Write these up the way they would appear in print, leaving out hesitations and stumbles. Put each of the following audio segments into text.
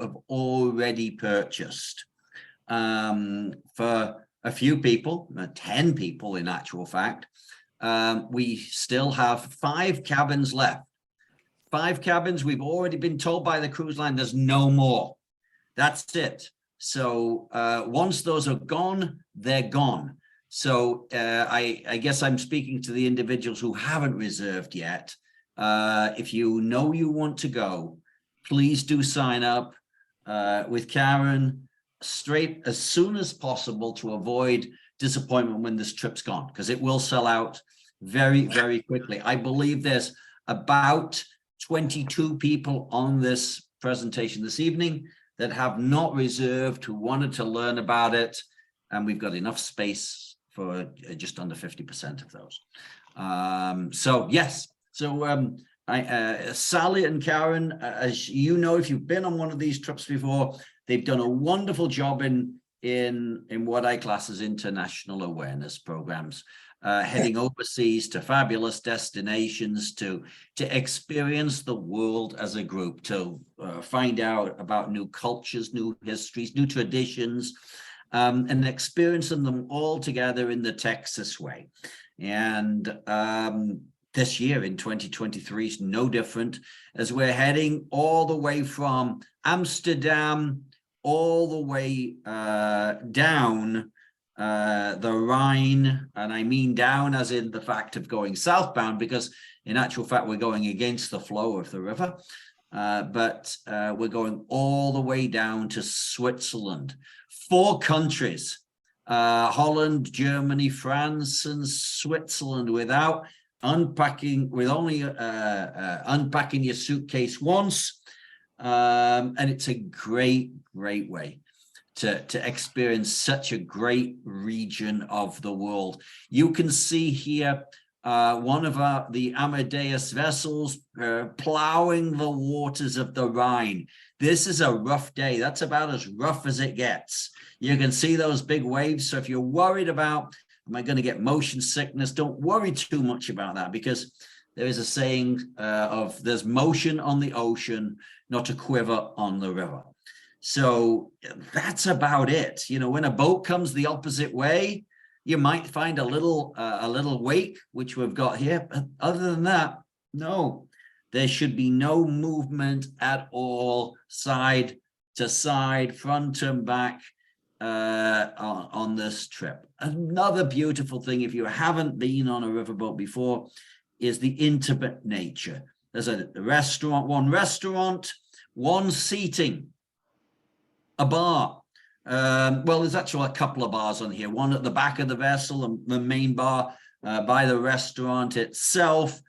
have already purchased. For a few people, 10 people in actual fact, we still have 5 cabins left. 5 cabins. We've already been told by the cruise line there's no more. That's it. So once those are gone, they're gone. So I guess I'm speaking to the individuals who haven't reserved yet. If you know you want to go, please do sign up with Karen straight as soon as possible to avoid disappointment when this trip's gone, because it will sell out very, very quickly. I believe there's about 22 people on this presentation this evening that have not reserved, who wanted to learn about it, and we've got enough space for just under 50% of those. So yes, so Sally and Karen, as you know, if you've been on one of these trips before, they've done a wonderful job in what I class as international awareness programs, heading overseas to fabulous destinations to experience the world as a group, to find out about new cultures, new histories, new traditions, and experiencing them all together in the Texas way. And this year in 2023 is no different, as we're heading all the way from Amsterdam all the way down the Rhine, and I mean down as in the fact of going southbound, because in actual fact we're going against the flow of the river, but we're going all the way down to Switzerland. 4 countries, Holland, Germany, France, and Switzerland, without unpacking, with only unpacking your suitcase once. And it's a great way to experience such a great region of the world. You can see here one of the Amadeus vessels plowing the waters of the Rhine. This is a rough day. That's about as rough as it gets. You can see those big waves. So if you're worried about, am I going to get motion sickness, don't worry too much about that, because there is a saying of there's motion on the ocean, not a quiver on the river. So that's about it. You know, when a boat comes the opposite way, you might find a little wake, which we've got here. But other than that, no, there should be no movement at all, side to side, front and back on this trip. Another beautiful thing, if you haven't been on a riverboat before, is the intimate nature. There's a restaurant, one seating, a bar. Well, there's actually a couple of bars on here, one at the back of the vessel and the main bar by the restaurant itself.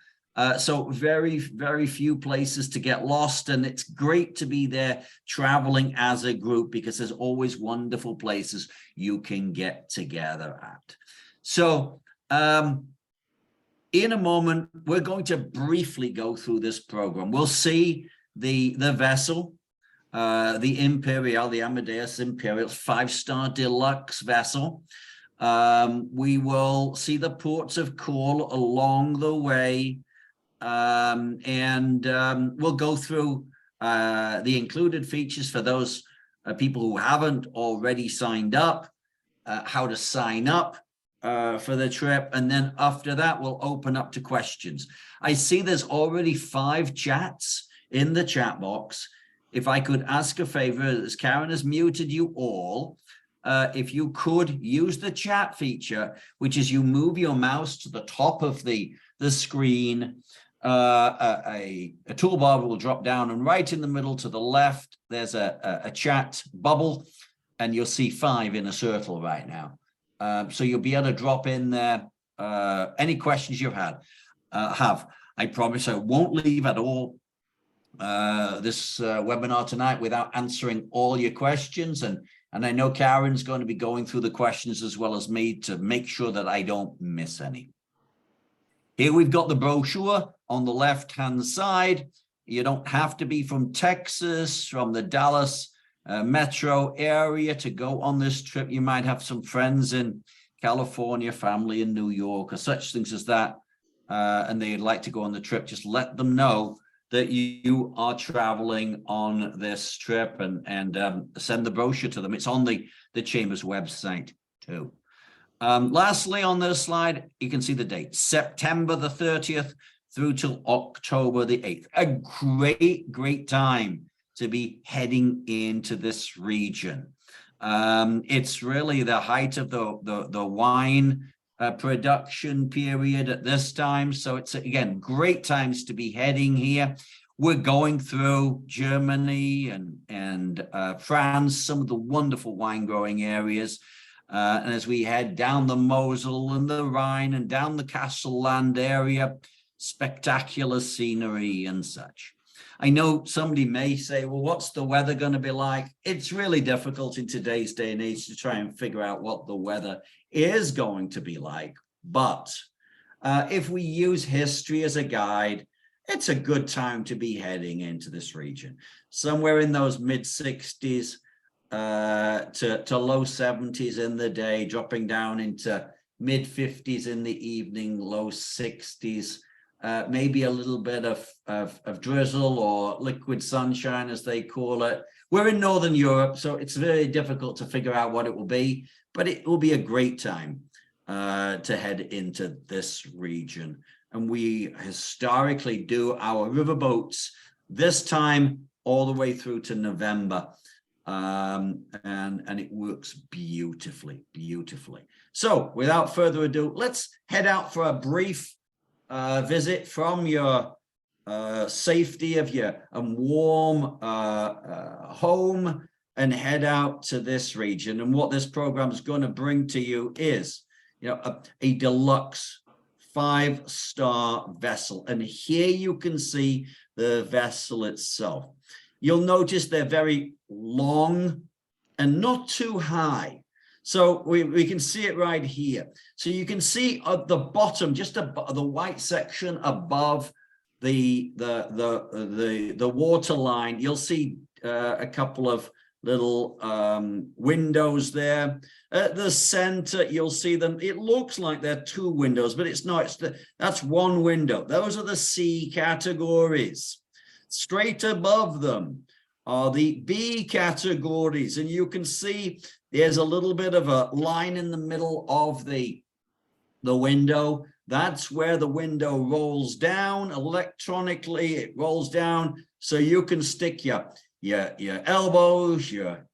So very, very few places to get lost, and it's great to be there traveling as a group, because there's always wonderful places you can get together at. So in a moment, we're going to briefly go through this program. We'll see the vessel, the Imperial, the Amadeus Imperial, 5-star deluxe vessel. We will see the ports of call along the way, and we'll go through the included features for those people who haven't already signed up, how to sign up for the trip, and then after that we'll open up to questions. I see there's already 5 chats in the chat box. If I could ask a favor, as Karen has muted you all, if you could use the chat feature, which is you move your mouse to the top of the screen, a toolbar will drop down, and right in the middle to the left there's a chat bubble, and you'll see 5 in a circle right now. So you'll be able to drop in there any questions you have. I promise I won't leave at all this webinar tonight without answering all your questions, and I know Karen's going to be going through the questions as well as me to make sure that I don't miss any. Here we've got the brochure on the left-hand side. You don't have to be from Texas, from the Dallas metro area to go on this trip. You might have some friends in California, family in New York, or such things as that, and they'd like to go on the trip. Just let them know that you are traveling on this trip, and send the brochure to them. It's on the Chamber's website too. Lastly, on this slide, you can see the date, September the 30th through till October the 8th. A great time to be heading into this region. It's really the height of the wine production period at this time. So it's, again, great times to be heading here. We're going through Germany and France, some of the wonderful wine growing areas. And as we head down the Mosel and the Rhine and down the Castle Land area, spectacular scenery and such. I know somebody may say, well, what's the weather going to be like? It's really difficult in today's day and age to try and figure out what the weather is going to be like. But if we use history as a guide, it's a good time to be heading into this region. Somewhere in those mid-60s to low 70s in the day, dropping down into mid-50s in the evening, low 60s. Maybe a little bit of drizzle or liquid sunshine, as they call it. We're in Northern Europe, so it's very difficult to figure out what it will be, but it will be a great time to head into this region. And we historically do our riverboats this time all the way through to November. And it works beautifully. So without further ado, let's head out for a brief visit from your safety of your warm home and head out to this region. And what this program is going to bring to you is, a deluxe 5-star vessel. And here you can see the vessel itself. You'll notice they're very long and not too high. So we can see it right here. So you can see at the bottom, just the white section above the water line, you'll see a couple of little windows there. At the center, you'll see them. It looks like they're 2 windows, but it's not. That's 1 window. Those are the C categories. Straight above them are the B categories, and you can see there's a little bit of a line in the middle of the window. That's where the window rolls down electronically. It rolls down so you can stick your elbows, your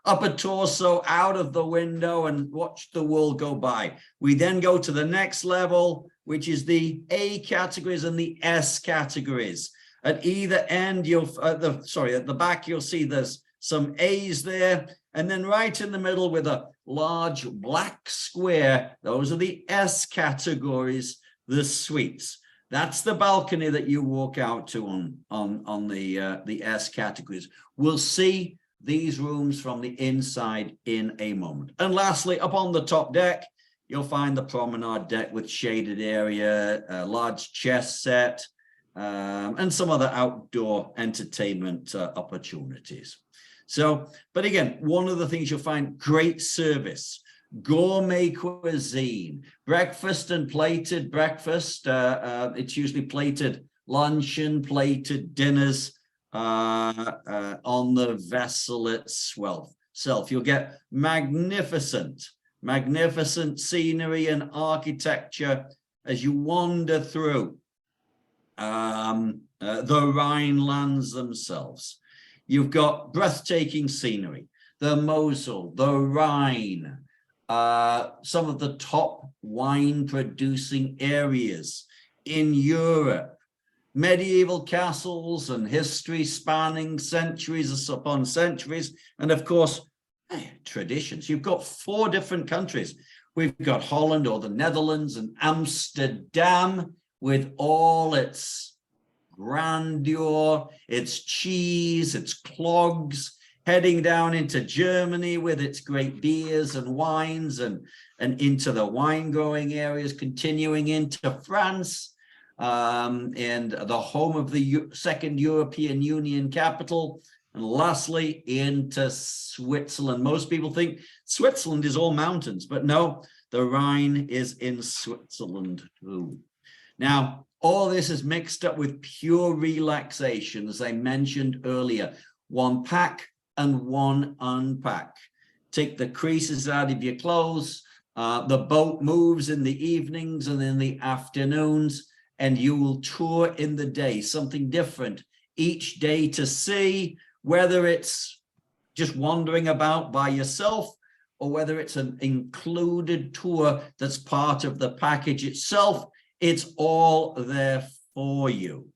upper torso out of the window and watch the world go by. We then go to the next level, which is the A categories and the S categories. At either end, at the back, you'll see there's some A's there. And then right in the middle with a large black square, those are the S categories, the suites. That's the balcony that you walk out to on the S categories. We'll see these rooms from the inside in a moment. And lastly, up on the top deck, you'll find the promenade deck with shaded area, a large chess set, and some other outdoor entertainment opportunities. So, but again, one of the things you'll find, great service, gourmet cuisine, breakfast and plated breakfast. It's usually plated luncheon, plated dinners on the vessel itself. You'll get magnificent scenery and architecture as you wander through the Rhine lands themselves. You've got breathtaking scenery, the Mosel, the Rhine, some of the top wine producing areas in Europe, medieval castles and history spanning centuries upon centuries, and of course, traditions. You've got 4 different countries. We've got Holland or the Netherlands and Amsterdam with all its grandeur, its cheese, its clogs, heading down into Germany with its great beers and wines, and into the wine growing areas, continuing into France, and the home of the second European Union capital, and lastly into Switzerland. Most people think Switzerland is all mountains, but no, the Rhine is in Switzerland too. Now, All this is mixed up with pure relaxation, as I mentioned earlier. One pack and one unpack. Take the creases out of your clothes. The boat moves in the evenings and in the afternoons, and you will tour in the day, something different each day to see, whether it's just wandering about by yourself or whether it's an included tour that's part of the package itself. It's all there for you.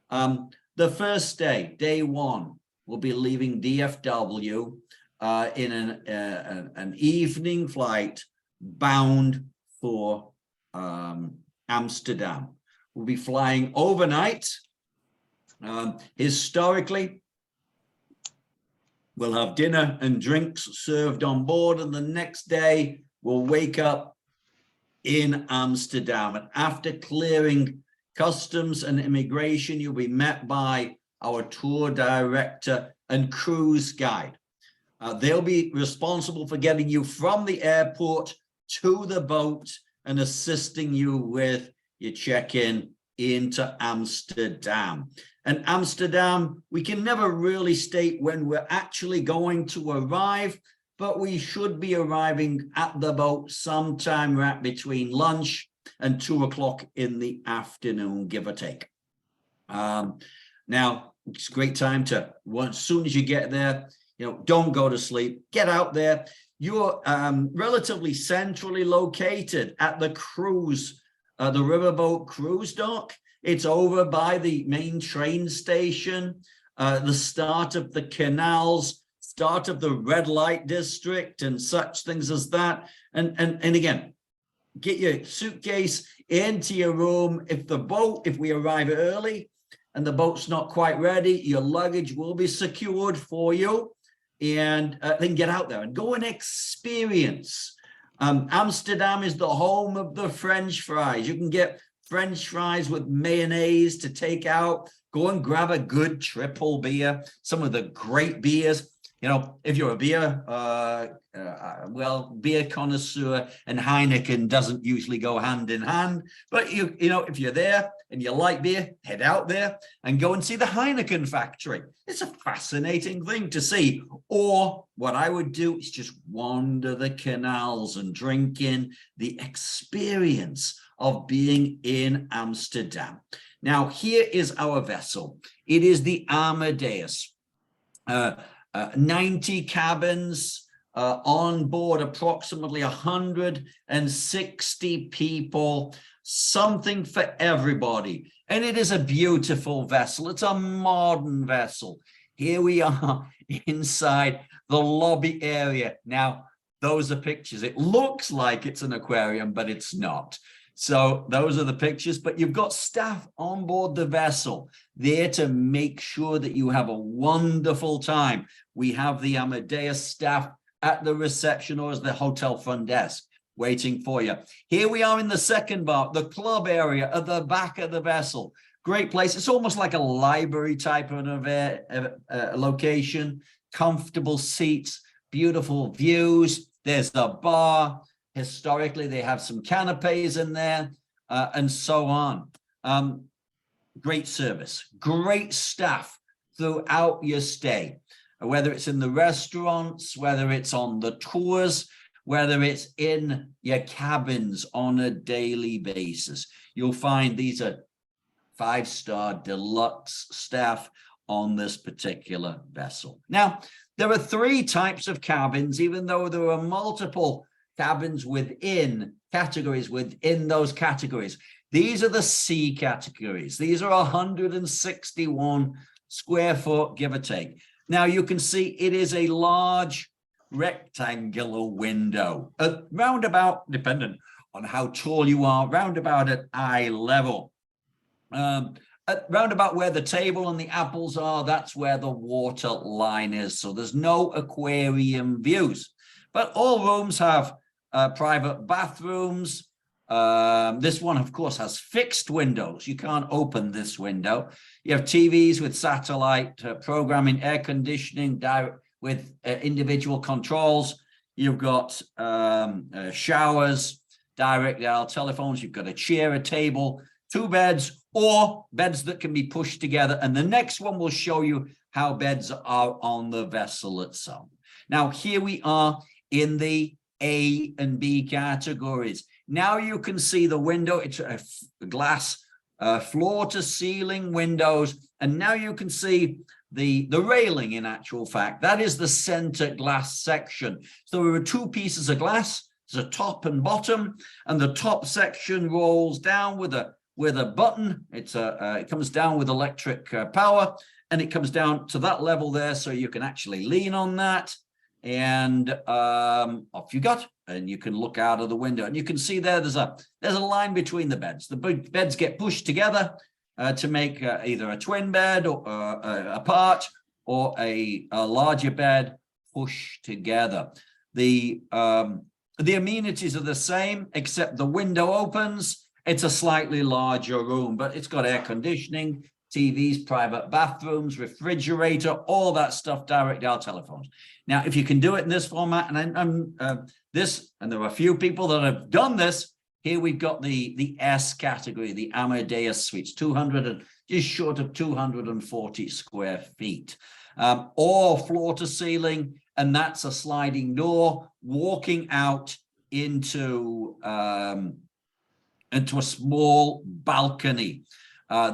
The first day, day one, we'll be leaving DFW in an evening flight bound for Amsterdam. We'll be flying overnight. Historically, we'll have dinner and drinks served on board, and the next day we'll wake up in Amsterdam. And after clearing customs and immigration, you'll be met by our tour director and cruise guide. They'll be responsible for getting you from the airport to the boat and assisting you with your check-in into Amsterdam. And Amsterdam, we can never really state when we're actually going to arrive, but we should be arriving at the boat sometime right between lunch and 2 o'clock in the afternoon, give or take. Now, it's a great time to, as soon as you get there, don't go to sleep, get out there. You're relatively centrally located at the cruise, the riverboat cruise dock. It's over by the main train station, the start of the canals, start of the red light district and such things as that. And again, get your suitcase into your room. If we arrive early and the boat's not quite ready, your luggage will be secured for you, and then get out there and go and experience. Amsterdam is the home of the French fries. You can get French fries with mayonnaise to take out. Go and grab a good triple beer, some of the great beers. If you're a beer, beer connoisseur, and Heineken doesn't usually go hand in hand. But if you're there and you like beer, head out there and go and see the Heineken factory. It's a fascinating thing to see. Or what I would do is just wander the canals and drink in the experience of being in Amsterdam. Now, here is our vessel. It is the Amadeus. 90 cabins, on board approximately 160 people, something for everybody. And it is a beautiful vessel. It's a modern vessel. Here we are inside the lobby area. Now, those are pictures. It looks like it's an aquarium, but it's not. So those are the pictures, but you've got staff on board the vessel there to make sure that you have a wonderful time. We have the Amadeus staff at the reception or as the hotel front desk waiting for you. Here we are in the second bar, the club area at the back of the vessel. Great place. It's almost like a library type of location, comfortable seats, beautiful views. There's the bar. Historically, they have some canapes in there, and so on. Great service, great staff throughout your stay, whether it's in the restaurants, whether it's on the tours, whether it's in your cabins on a daily basis. You'll find these are 5-star deluxe staff on this particular vessel. Now, there are 3 types of cabins, even though there are multiple cabins within categories within those categories. These are the C categories. These are 161 square foot, give or take. Now you can see it is a large rectangular window, round about, dependent on how tall you are, round about at eye level. Round about where the table and the apples are, that's where the water line is. So there's no aquarium views, but all rooms have private bathrooms. This one, of course, has fixed windows. You can't open this window. You have TVs with satellite programming, air conditioning, with individual controls. You've got showers, direct dial telephones. You've got a chair, a table, 2 beds, or beds that can be pushed together. And the next one will show you how beds are on the vessel itself. Now, here we are in the A and B categories. Now you can see the window. It's a glass floor to ceiling windows. And now you can see the railing, in actual fact. That is the center glass section. So there are two pieces of glass. There's a top and bottom, and the top section rolls down with a button. It comes down with electric power, and it comes down to that level there, so you can actually lean on that, and off you got, and you can look out of the window, and you can see there's a line between the beds. The beds get pushed together to make either a twin bed or apart, or a larger bed pushed together. The amenities are the same, except the window opens. It's a slightly larger room, but it's got air conditioning, TVs, private bathrooms, refrigerator, all that stuff, direct dial telephones. Now, if you can do it in this format, and there are a few people that have done this, here we've got the S category, the Amadeus suites, 200 and just short of 240 square feet, or floor to ceiling, and that's a sliding door walking out into a small balcony.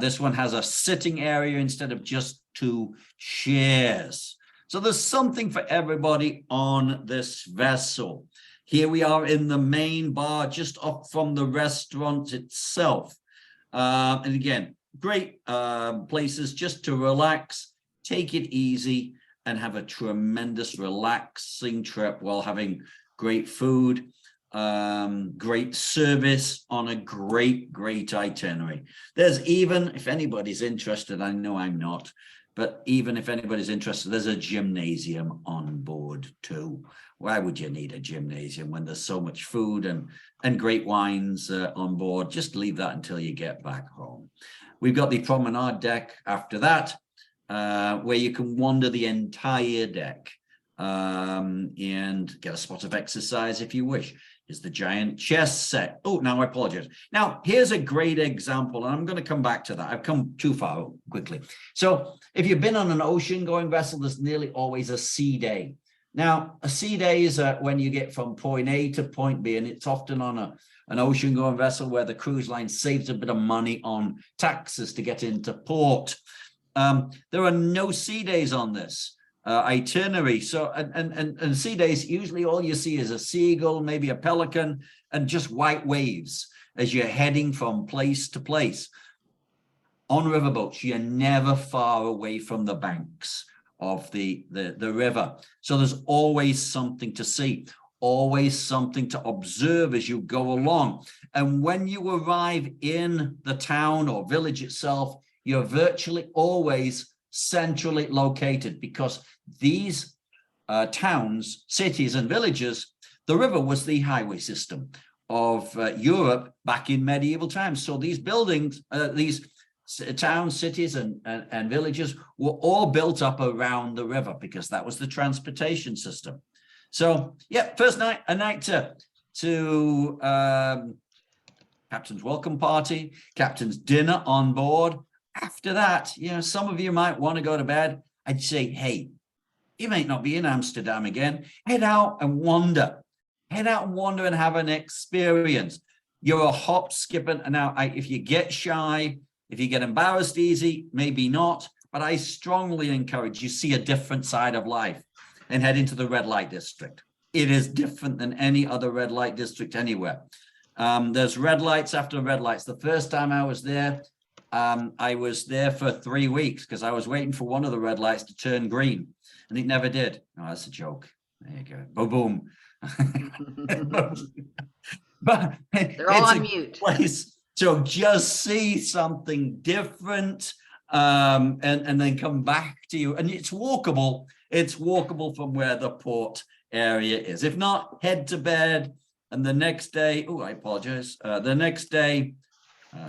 This one has a sitting area instead of just two chairs. So there's something for everybody on this vessel. Here we are in the main bar, just up from the restaurant itself. And again, great places just to relax, take it easy, and have a tremendous relaxing trip while having great food, great service on a great itinerary. There's even, if anybody's interested, I know I'm not, but even if anybody's interested, there's a gymnasium on board too. Why would you need a gymnasium when there's so much food and great wines on board? Just leave that until you get back home. We've got the promenade deck after that, where you can wander the entire deck and get a spot of exercise if you wish. Is the giant chess set. Oh, now I apologize. Now, here's a great example, and I'm going to come back to that. I've come too far quickly. So if you've been on an ocean-going vessel, there's nearly always a sea day. Now, a sea day is when you get from point A to point B, and it's often on an ocean-going vessel where the cruise line saves a bit of money on taxes to get into port. There are no sea days on this itinerary. So, and sea days, usually all you see is a seagull, maybe a pelican, and just white waves as you're heading from place to place. On riverboats, you're never far away from the banks of the river. So there's always something to see, always something to observe as you go along. And when you arrive in the town or village itself, you're virtually always centrally located, because these towns, cities, and villages, the river was the highway system of Europe back in medieval times. So these buildings, these towns, cities, and villages were all built up around the river, because that was the transportation system. So yeah, first night, a night to captain's welcome party, captain's dinner on board. After that, you know, some of you might want to go to bed. I'd say, hey, you might not be in Amsterdam again. Head out and wander. Head out and wander and have an experience. You're a hop, skip, and now if you get shy, if you get embarrassed easy, maybe not. But I strongly encourage you see a different side of life and head into the red light district. It is different than any other red light district anywhere. There's red lights after red lights. The first time I was there for 3 weeks because I was waiting for one of the red lights to turn green, and it never did. Oh, that's a joke. There you go. Boom, boom. But they're all on mute. Place to just see something different, and then come back to you. And it's walkable. It's walkable from where the port area is. If not, head to bed. And the next day, oh, I apologize. The next day,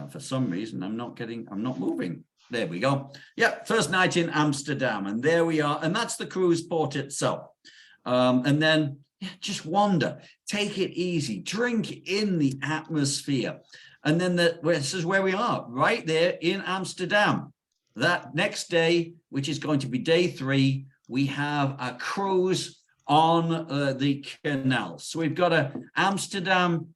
for some reason, I'm not moving. There we go. Yeah, first night in Amsterdam, and there we are. And that's the cruise port itself. And then just wander, take it easy, drink in the atmosphere. And then this is where we are, right there in Amsterdam. That next day, which is going to be day 3, we have a cruise on the canal. So we've got a Amsterdam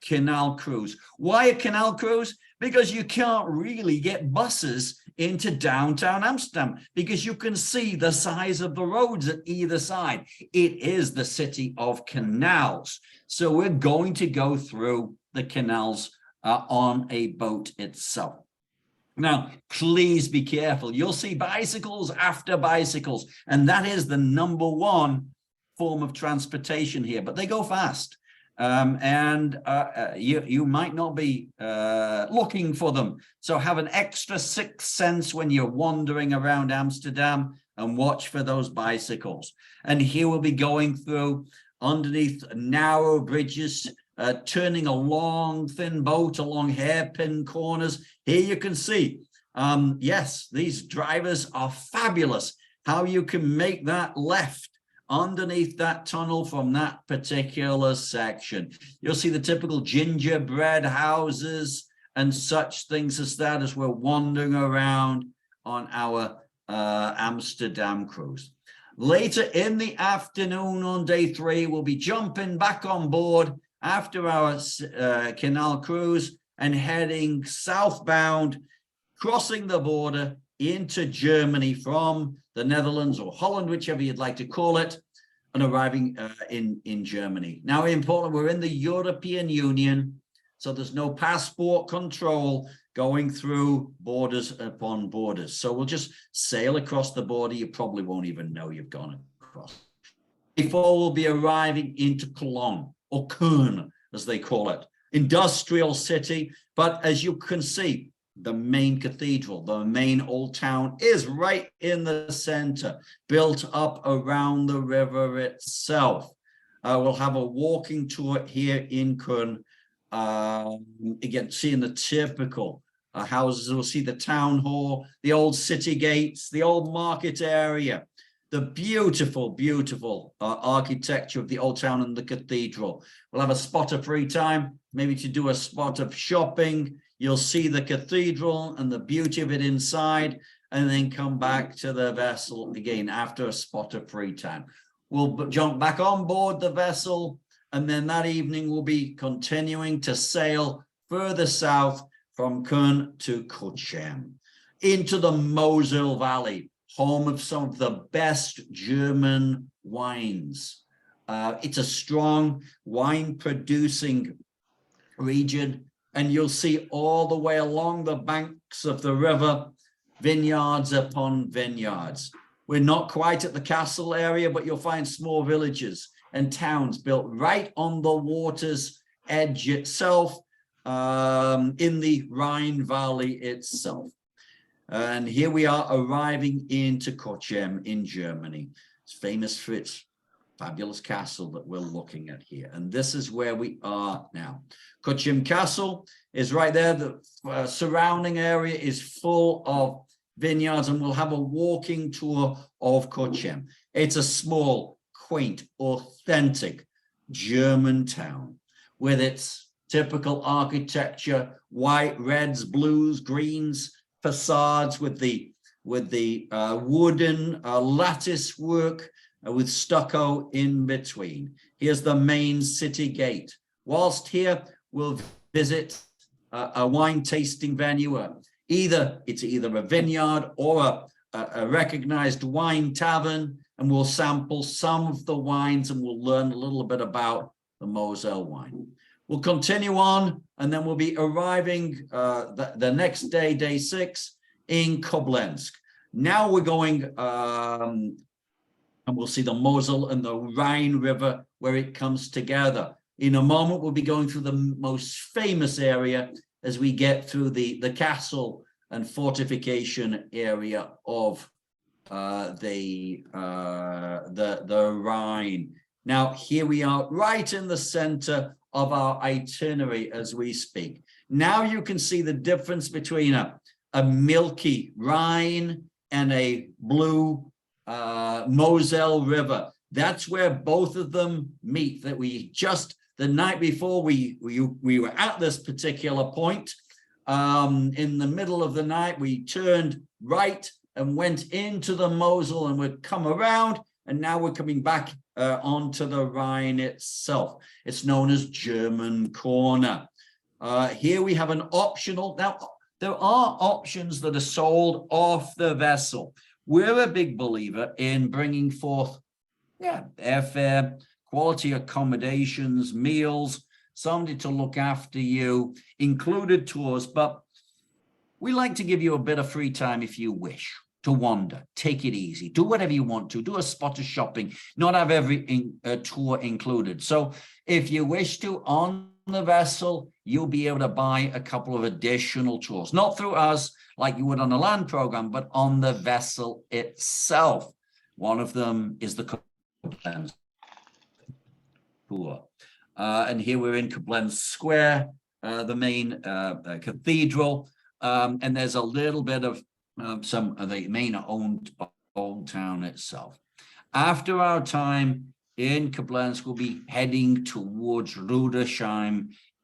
canal cruise. Why a canal cruise? Because you can't really get buses into downtown Amsterdam because you can see the size of the roads at either side. It is the city of canals. So we're going to go through the canals on a boat itself. Now, please be careful. You'll see bicycles after bicycles, and that is the #1 form of transportation here, but they go fast. You might not be looking for them. So have an extra sixth sense when you're wandering around Amsterdam and watch for those bicycles. And here we'll be going through underneath narrow bridges, turning a long, thin boat along hairpin corners. Here you can see, yes, these drivers are fabulous. How you can make that left underneath that tunnel from that particular section. You'll see the typical gingerbread houses and such things as that as we're wandering around on our Amsterdam cruise. Later in the afternoon on day 3, we'll be jumping back on board after our canal cruise and heading southbound, crossing the border into Germany from the Netherlands or Holland, whichever you'd like to call it, and arriving in Germany. Now, in Poland, we're in the European Union, so there's no passport control going through borders upon borders. So we'll just sail across the border. You probably won't even know you've gone across. Before we'll be arriving into Cologne, or Köln, as they call it, industrial city. But as you can see, the main cathedral, the main old town is right in the center, built up around the river itself. We'll have a walking tour here in Köln. Again, seeing the typical houses. We'll see the town hall, the old city gates, the old market area, the beautiful, beautiful architecture of the old town and the cathedral. We'll have a spot of free time, maybe to do a spot of shopping. You'll see the cathedral and the beauty of it inside, and then come back to the vessel again after a spot of free time. We'll jump back on board the vessel, and then that evening we'll be continuing to sail further south from Köln to Cochem, into the Mosel Valley, home of some of the best German wines. It's a strong wine-producing region, and you'll see all the way along the banks of the river, vineyards upon vineyards. We're not quite at the castle area, but you'll find small villages and towns built right on the water's edge itself, in the Rhine Valley itself. And here we are arriving into Cochem in Germany. It's famous for its fabulous castle that we're looking at here. And this is where we are now. Cochem Castle is right there. The surrounding area is full of vineyards, and we'll have a walking tour of Cochem. It's a small, quaint, authentic German town with its typical architecture, white, reds, blues, greens, facades with the wooden lattice work with stucco in between. Here's the main city gate. Whilst here, we'll visit a wine tasting venue. It's either a vineyard or a recognized wine tavern, and we'll sample some of the wines and we'll learn a little bit about the Mosel wine. We'll continue on, and then we'll be arriving the next day, day 6, in Koblenz. Now we're going, and we'll see the Mosel and the Rhine River where it comes together. In a moment, we'll be going through the most famous area as we get through the castle and fortification area of the Rhine. Now, here we are right in the center of our itinerary as we speak. Now you can see the difference between a milky Rhine and a blue Mosel River. That's where both of them meet, that we just, the night before we were at this particular point. In the middle of the night, we turned right and went into the Mosel, and we'd come around, and now we're coming back onto the Rhine itself. It's known as German Corner. Here we have an optional. Now, there are options that are sold off the vessel. We're a big believer in bringing forth, airfare, quality accommodations, meals, somebody to look after you, included tours, but we like to give you a bit of free time if you wish to wander, take it easy, do whatever you want to, do a spot of shopping, not have every tour included. So if you wish to, on the vessel, you'll be able to buy a couple of additional tours, not through us like you would on a land program, but on the vessel itself. One of them is the Koblenz tour. And here we're in Koblenz Square, the main cathedral, and there's a little bit of some of the main old town itself. After our time in Koblenz, we'll be heading towards Rudolph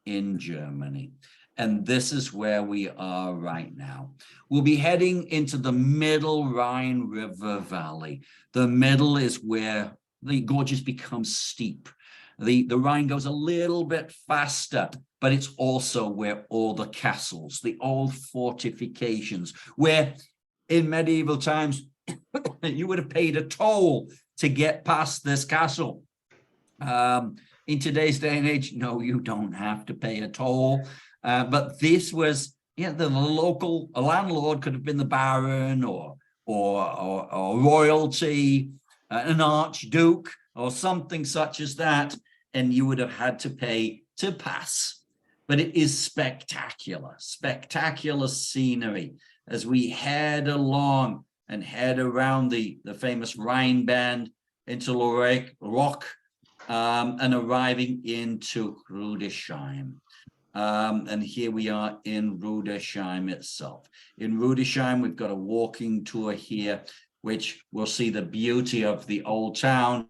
in Germany. And this is where we are right now. We'll be heading into the middle Rhine River Valley. The middle is where the gorges become steep. The Rhine goes a little bit faster, but it's also where all the castles, the old fortifications, where in medieval times, you would have paid a toll to get past this castle. In today's day and age, no, you don't have to pay a toll. But this was, the local landlord could have been the baron or royalty, an archduke, or something such as that, and you would have had to pay to pass. But it is spectacular scenery as we head along and head around the famous Rhine bend into Rock, and arriving into Rudolph. And here we are in Rudolph itself. In Rudolph, we've got a walking tour here, which will see the beauty of the old town,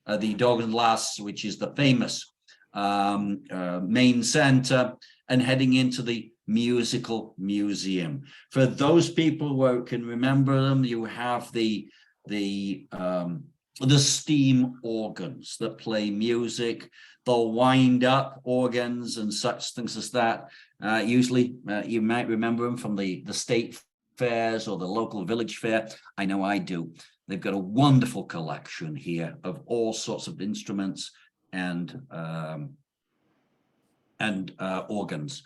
the Dogenlass, which is the famous main center, and heading into the musical museum. For those people who can remember them, you have the steam organs that play music, the wind-up organs and such things as that. Usually, you might remember them from the state fairs or the local village fair. I know I do. They've got a wonderful collection here of all sorts of instruments and organs.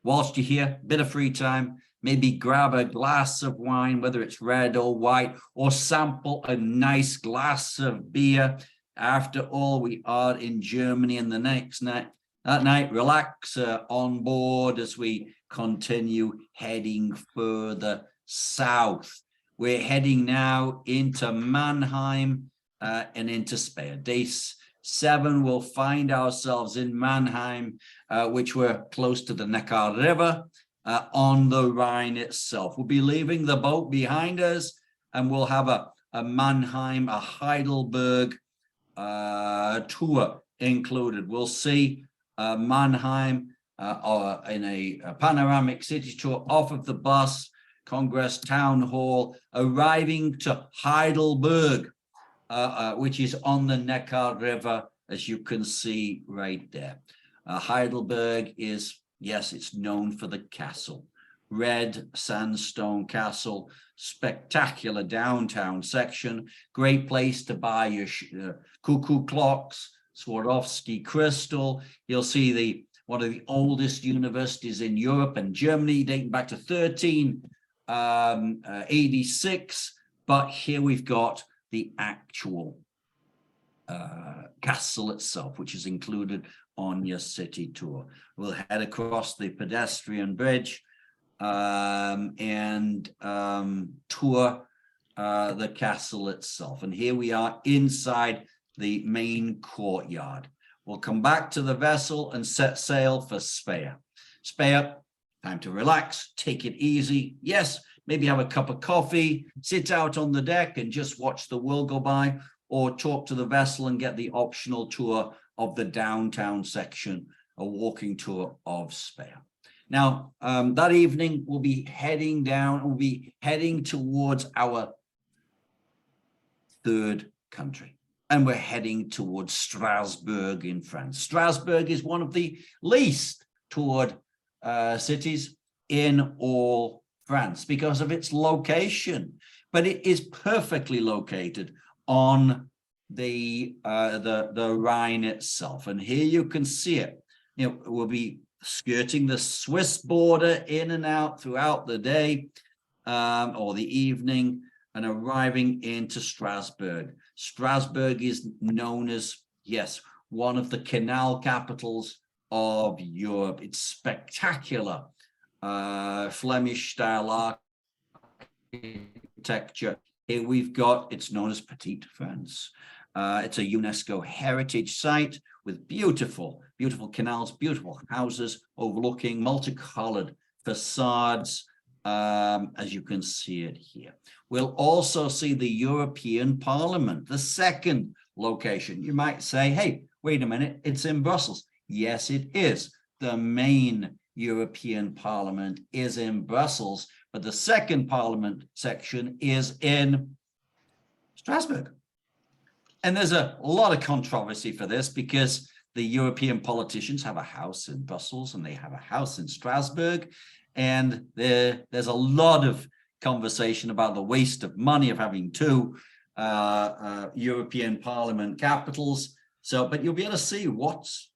Whilst you're here, bit of free time, maybe grab a glass of wine, whether it's red or white, or sample a nice glass of beer. After all, we are in Germany, and that night, relax on board as we continue heading further south. We're heading now into Mannheim and into Speyer. Day 7, we'll find ourselves in Mannheim, which we're close to the Neckar River, on the Rhine itself. We'll be leaving the boat behind us, and we'll have a Mannheim, a Heidelberg tour included. We'll see Mannheim in a panoramic city tour off of the bus, Congress Town Hall, arriving to Heidelberg, which is on the Neckar River, as you can see right there. Heidelberg is, yes, it's known for the castle. Red sandstone castle, spectacular downtown section, great place to buy your cuckoo clocks, Swarovski crystal. You'll see one of the oldest universities in Europe and Germany, dating back to 1386. But here we've got the actual castle itself, which is included on your city tour. We'll head across the pedestrian bridge and tour the castle itself. And here we are inside the main courtyard. We'll come back to the vessel and set sail for Speyer. Speyer, time to relax, take it easy. Yes, maybe have a cup of coffee, sit out on the deck and just watch the world go by, or talk to the vessel and get the optional tour of the downtown section, a walking tour of Speyer. Now, that evening, we'll be heading towards our third country. And we're heading towards Strasbourg in France. Strasbourg is one of the least toured cities in all France because of its location. But it is perfectly located on the Rhine itself. And here you can see it. You know, we'll be skirting the Swiss border in and out throughout the day or the evening, and arriving into Strasbourg. Strasbourg is known as, yes, one of the canal capitals of Europe. It's spectacular Flemish style architecture. Here we've got, it's known as Petite France. It's a UNESCO heritage site with beautiful, beautiful canals, beautiful houses overlooking multicolored facades, as you can see it here. We'll also see the European Parliament, the second location. You might say, hey, wait a minute, it's in Brussels. Yes, it is. The main European Parliament is in Brussels, but the second Parliament section is in Strasbourg. And there's a lot of controversy for this because the European politicians have a house in Brussels and they have a house in Strasbourg. And there's a lot of conversation about the waste of money of having two European Parliament capitals. So, but you'll be able to see what's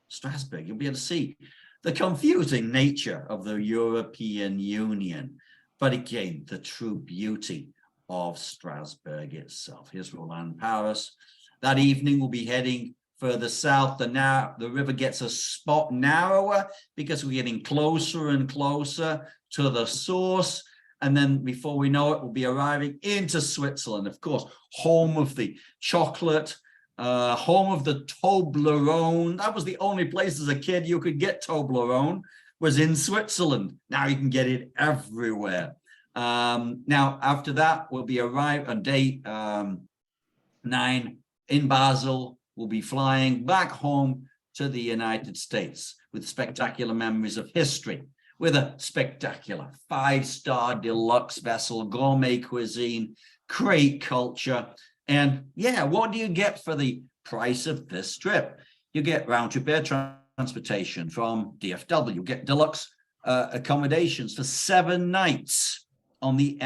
Strasbourg. You'll be able to see the confusing nature of the European Union. But again, the true beauty of Strasbourg itself. Here's Roland Paris. That evening, we'll be heading further south. The river gets a spot narrower because we're getting closer and closer to the source. And then before we know it, we'll be arriving into Switzerland, of course, home of the chocolate, home of the Toblerone. That was the only place as a kid you could get Toblerone, was in Switzerland. Now you can get it everywhere. Now, after that, we'll be arrived on day 9 in Basel. We'll be flying back home to the United States with spectacular memories of history, with a spectacular 5-star deluxe vessel, gourmet cuisine, great culture. And yeah, what do you get for the price of this trip? You get round-trip air transportation from DFW. You get deluxe accommodations for 7 nights on the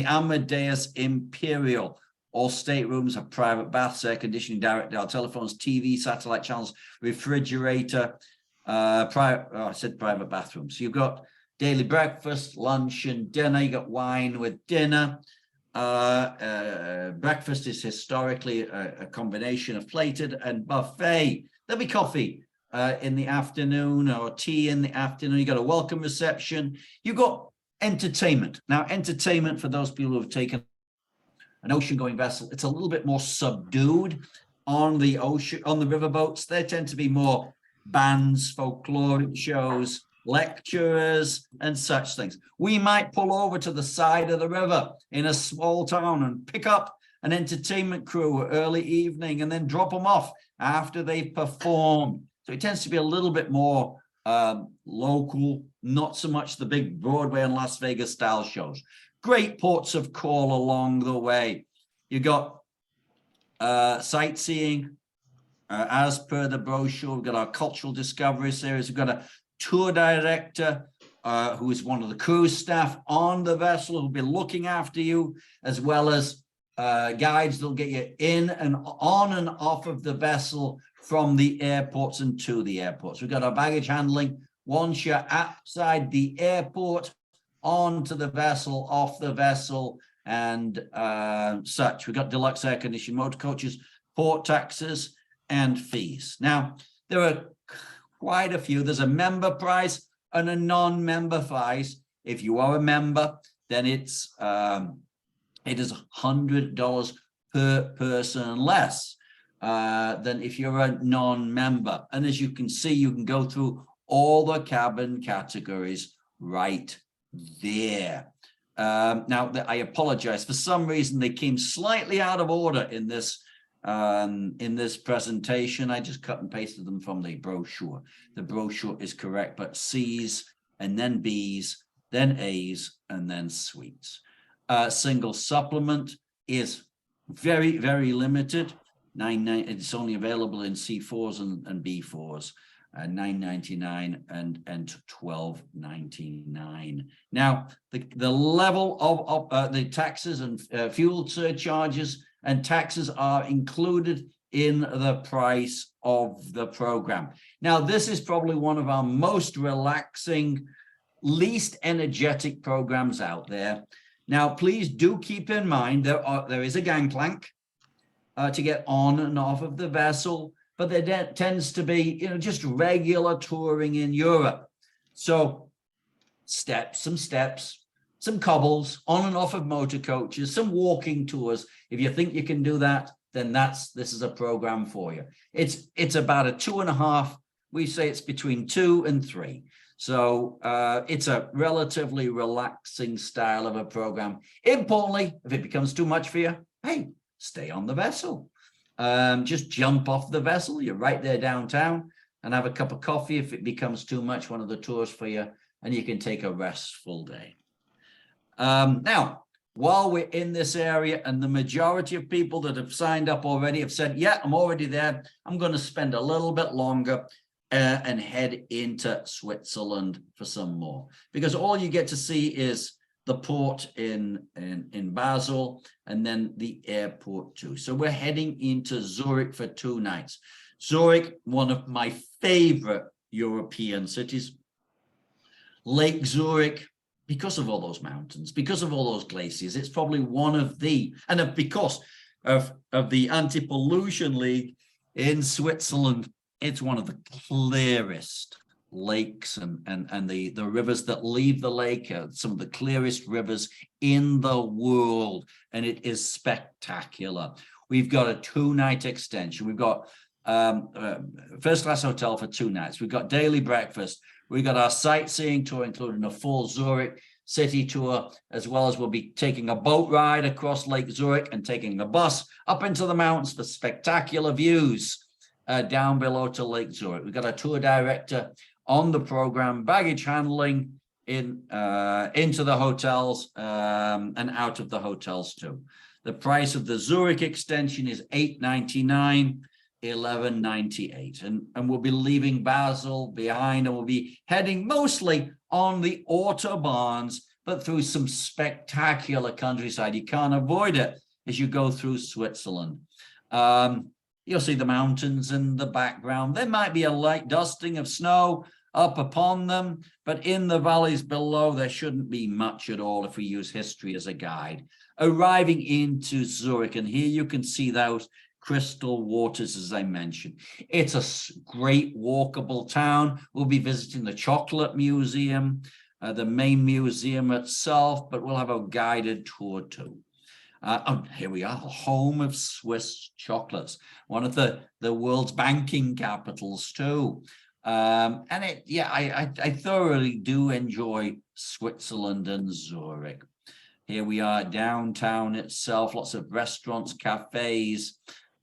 Amadeus Imperial. All staterooms have private baths, air conditioning, direct dial telephones, TV, satellite channels, refrigerator, I said private bathrooms. You've got daily breakfast, lunch, and dinner. You got wine with dinner. Breakfast is historically a combination of plated and buffet. There'll be coffee in the afternoon or tea in the afternoon. You got a welcome reception. You got entertainment. Now, entertainment for those people who have taken an ocean-going vessel, it's a little bit more subdued on the ocean, on the riverboats. There tend to be more bands, folkloric shows, lecturers, and such things. We might pull over to the side of the river in a small town and pick up an entertainment crew early evening and then drop them off after they've performed. So it tends to be a little bit more local, not so much the big Broadway and Las Vegas style shows. Great ports of call along the way. You got sightseeing as per the brochure. We've got our cultural discovery series. We've got a tour director who is one of the cruise staff on the vessel who'll be looking after you, as well as guides that'll get you in and on and off of the vessel from the airports and to the airports. We've got our baggage handling once you're outside the airport, onto the vessel, off the vessel, and such. We've got deluxe air conditioned motor coaches, port taxes, and fees. Now, there are quite a few. There's a member price and a non-member price. If you are a member, then it is $100 per person less than if you're a non-member. And as you can see, you can go through all the cabin categories right there. Now, I apologize. For some reason, they came slightly out of order in this in this presentation. I just cut and pasted them from the brochure. The brochure is correct, but C's and then B's, then A's, and then suites. Single supplement is very, very limited. It's only available in C4s and B4s. $9.99 and $12.99. Now, the level of the taxes and fuel surcharges and taxes are included in the price of the program. Now, this is probably one of our most relaxing, least energetic programs out there. Now, please do keep in mind there is a gangplank to get on and off of the vessel, but there tends to be, just regular touring in Europe. So some steps, some cobbles, on and off of motor coaches, some walking tours. If you think you can do that, then this is a program for you. It's about a 2.5. We say it's between 2 and 3. So it's a relatively relaxing style of a program. Importantly, if it becomes too much for you, hey, stay on the vessel. Just jump off the vessel. You're right there downtown, and have a cup of coffee if it becomes too much, one of the tours for you, and you can take a restful day. Now, while we're in this area, and the majority of people that have signed up already have said, yeah, I'm already there, I'm going to spend a little bit longer and head into Switzerland for some more, because all you get to see is the port in Basel, and then the airport too. So we're heading into Zurich for 2 nights. Zurich, one of my favorite European cities. Lake Zurich, because of all those mountains, because of all those glaciers, it's probably one of the, and because of the Anti-Pollution League in Switzerland, it's one of the clearest lakes, and the rivers that leave the lake are some of the clearest rivers in the world, and it is spectacular. We've got a 2-night extension. We've got first-class hotel for 2 nights. We've got daily breakfast. We've got our sightseeing tour, including a full Zurich city tour, as well as we'll be taking a boat ride across Lake Zurich and taking a bus up into the mountains for spectacular views down below to Lake Zurich. We've got a tour director on the program, baggage handling into the hotels and out of the hotels too. The price of the Zurich extension is $8.99, $11.98, and we'll be leaving Basel behind, and we'll be heading mostly on the autobahns, but through some spectacular countryside. You can't avoid it as you go through Switzerland. You'll see the mountains in the background. There might be a light dusting of snow up upon them, but in the valleys below, there shouldn't be much at all if we use history as a guide. Arriving into Zurich, and here you can see those crystal waters, as I mentioned. It's a great walkable town. We'll be visiting the Chocolate Museum, the main museum itself, but we'll have a guided tour too. Here we are, home of Swiss chocolates, one of the world's banking capitals too. And I thoroughly do enjoy Switzerland and Zurich. Here we are downtown itself, lots of restaurants, cafes,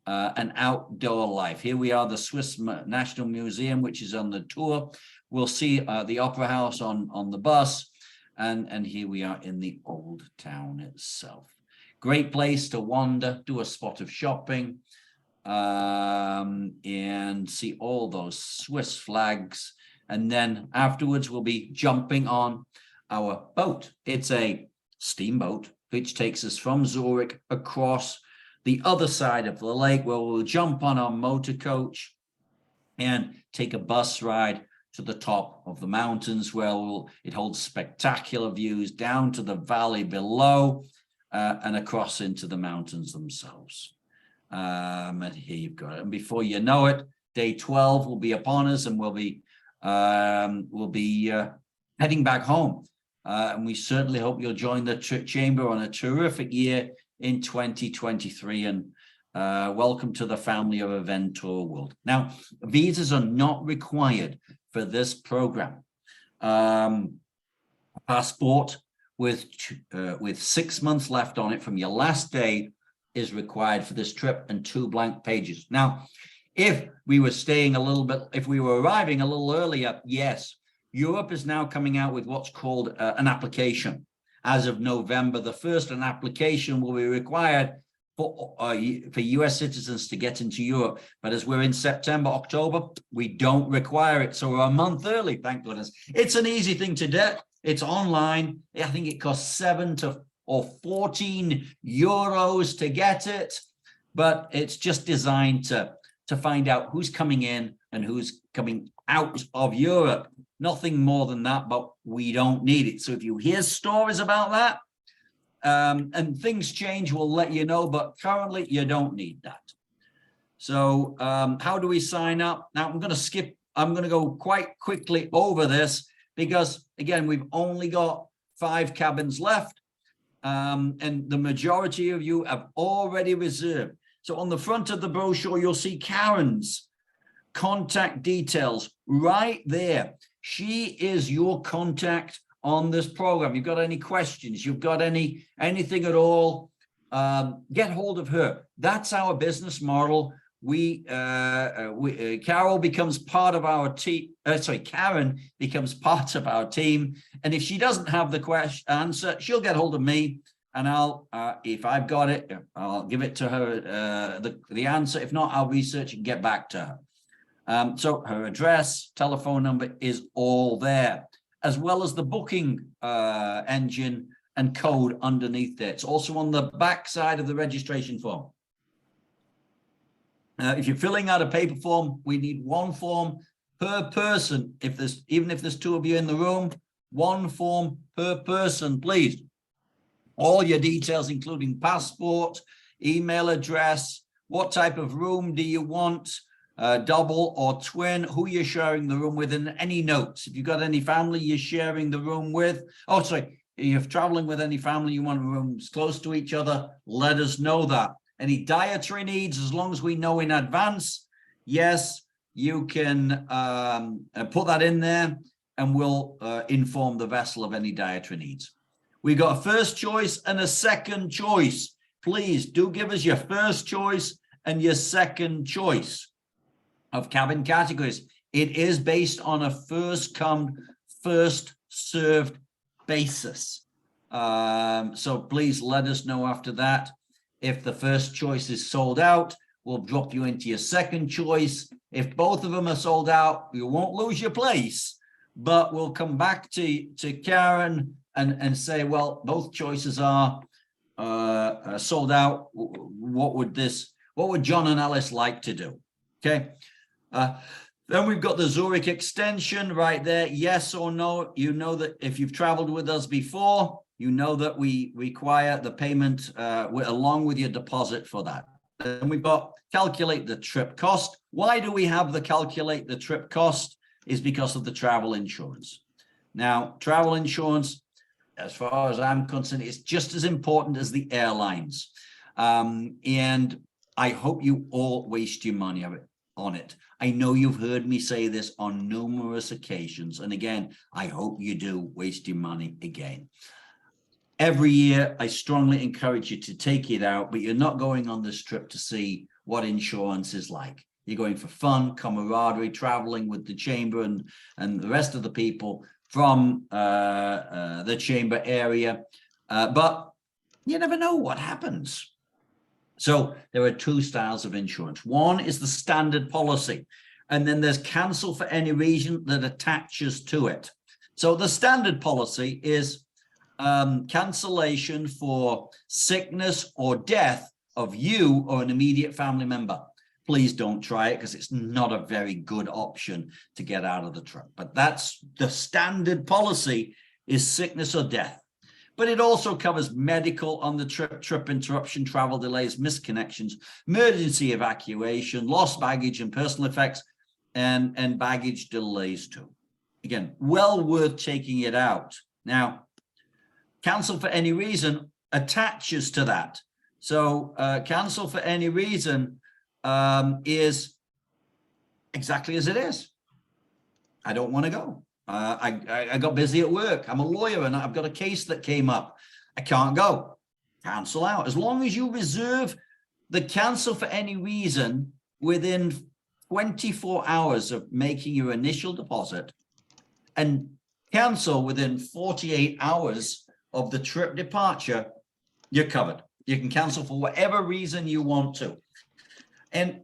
and outdoor life. Here we are, the Swiss National Museum, which is on the tour. We'll see the Opera House on the bus, and here we are in the old town itself. Great place to wander, do a spot of shopping, and see all those Swiss flags. And then afterwards, we'll be jumping on our boat. It's a steamboat, which takes us from Zurich across the other side of the lake, where we'll jump on our motor coach and take a bus ride to the top of the mountains, where it holds spectacular views down to the valley below, and across into the mountains themselves. And here you've got it. And before you know it, day 12 will be upon us, and we'll be heading back home. And we certainly hope you'll join the Chamber on a terrific year in 2023. And welcome to the family of Aventura World. Now, visas are not required for this program. A passport with 6 months left on it from your last day is required for this trip and 2 blank pages. Now, if we were staying a little bit, if we were arriving a little earlier, yes, Europe is now coming out with what's called an application. As of November the 1st, an application will be required for US citizens to get into Europe. But as we're in September, October, we don't require it. So we're a month early, thank goodness. It's an easy thing to do. It's online. I think it costs 7 or 14 euros to get it, but it's just designed to find out who's coming in and who's coming out of Europe. Nothing more than that, but we don't need it. So if you hear stories about that, and things change, we'll let you know, but currently you don't need that. So how do we sign up? Now I'm going to go quite quickly over this because, again, we've only got 5 cabins left, and the majority of you have already reserved. So on the front of the brochure, you'll see Karen's contact details right there. She is your contact on this program. You've got any questions, you've got anything at all, get hold of her. That's our business model. Carol becomes part of our team. Karen becomes part of our team. And if she doesn't have the answer, she'll get hold of me, and I'll, if I've got it, I'll give it to her, the answer. If not, I'll research and get back to her. So her address, telephone number is all there, as well as the booking engine and code underneath there. It's also on the back side of the registration form. If you're filling out a paper form, we need 1 form per person. Even if there's 2 of you in the room, 1 form per person, please. All your details, including passport, email address, what type of room do you want, double or twin, who you're sharing the room with, and any notes. If you've got any family you're sharing the room with, if you're traveling with any family, you want rooms close to each other, let us know that. Any dietary needs, as long as we know in advance, yes, you can put that in there, and we'll inform the vessel of any dietary needs. We've got a first choice and a second choice. Please do give us your first choice and your second choice of cabin categories. It is based on a first come, first served basis. So please let us know after that. If the first choice is sold out, we'll drop you into your second choice. If both of them are sold out, you won't lose your place, but we'll come back to Karen and say, well, both choices are sold out. What would John and Alice like to do? Okay. Then we've got the Zurich extension right there. Yes or no. You know that if you've traveled with us before, you know that we require the payment along with your deposit for that. Then we've got calculate the trip cost. Why do we have the calculate the trip cost? Is because of the travel insurance. Now, travel insurance, as far as I'm concerned, is just as important as the airlines. And I hope you all waste your money on it. I know you've heard me say this on numerous occasions. And again, I hope you do waste your money again. Every year, I strongly encourage you to take it out, but you're not going on this trip to see what insurance is like. You're going for fun, camaraderie, traveling with the chamber and the rest of the people from the chamber area. But you never know what happens. So there are 2 styles of insurance. One is the standard policy, and then there's cancel for any reason that attaches to it. So the standard policy is cancellation for sickness or death of you or an immediate family member. Please don't try it because it's not a very good option to get out of the trip. But that's the standard policy, is sickness or death. But it also covers medical on the trip interruption, travel delays, misconnections, emergency evacuation, lost baggage and personal effects, and baggage delays too. Again, well worth taking it out. Now, cancel for any reason attaches to that. So cancel for any reason is exactly as it is. I don't want to go. I got busy at work. I'm a lawyer and I've got a case that came up. I can't go. cancel out. As long as you reserve the cancel for any reason within 24 hours of making your initial deposit and cancel within 48 hours of the trip departure, you're covered. You can cancel for whatever reason you want to. And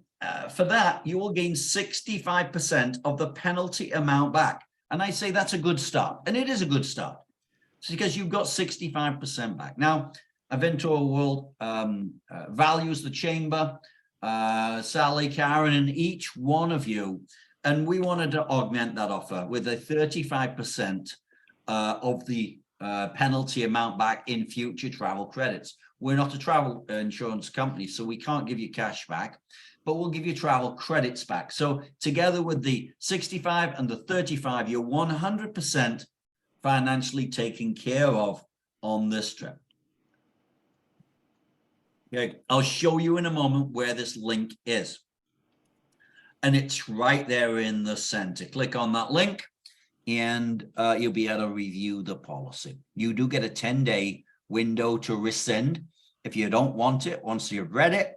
for that, you will gain 65% of the penalty amount back. And I say that's a good start. And it is a good start. It's because you've got 65% back. Now, Aventura World values the chamber, Sally, Karen, and each one of you. And we wanted to augment that offer with a 35% of the penalty amount back in future travel credits. We're not a travel insurance company, so we can't give you cash back, but we'll give you travel credits back. So together with the 65 and the 35, you're 100% financially taken care of on this trip. Okay, I'll show you in a moment where this link is. And it's right there in the center. Click on that link and you'll be able to review the policy. You do get a 10-day window to rescind. If you don't want it, once you've read it,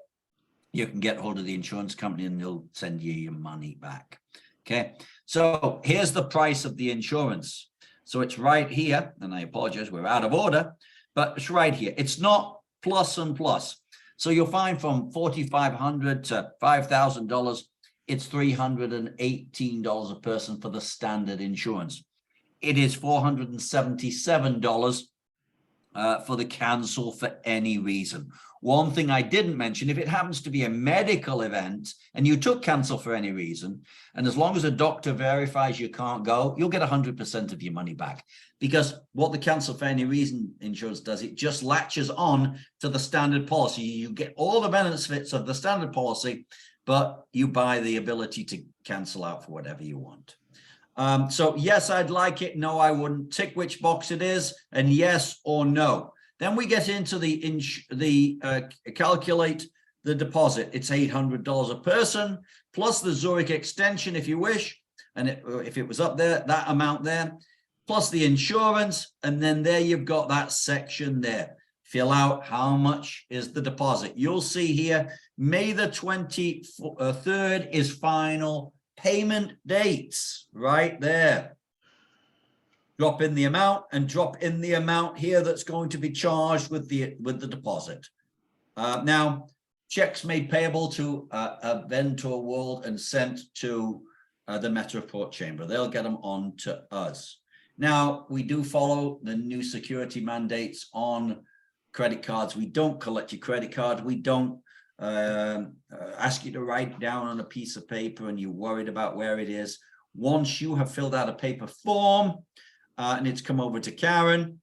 you can get hold of the insurance company and they'll send you your money back. Okay, so here's the price of the insurance. So it's right here, and I apologize, we're out of order, but it's right here. It's not plus and plus. So you'll find from $4,500 to $5,000, it's $318 a person for the standard insurance. It is $477 for the cancel for any reason. One thing I didn't mention, if it happens to be a medical event and you took cancel for any reason, and as long as a doctor verifies you can't go, you'll get 100% of your money back. Because what the cancel for any reason insurance does, it just latches on to the standard policy. You get all the benefits of the standard policy, but you buy the ability to cancel out for whatever you want. So yes, I'd like it. No, I wouldn't. Tick which box it is, and yes or no. Then we get into the calculate the deposit. It's $800 a person, plus the Zurich extension if you wish. And if it was up there, that amount there, plus the insurance. And then there you've got that section there. Fill out how much is the deposit. You'll see here, May the 23rd is final payment dates right there. Drop in the amount and drop in the amount here that's going to be charged with the deposit. Now, checks made payable to Aventura World and sent to the Metroport Chamber. They'll get them on to us. Now, we do follow the new security mandates on credit cards. We don't collect your credit card. We don't ask you to write down on a piece of paper and you're worried about where it is. Once you have filled out a paper form, and it's come over to Karen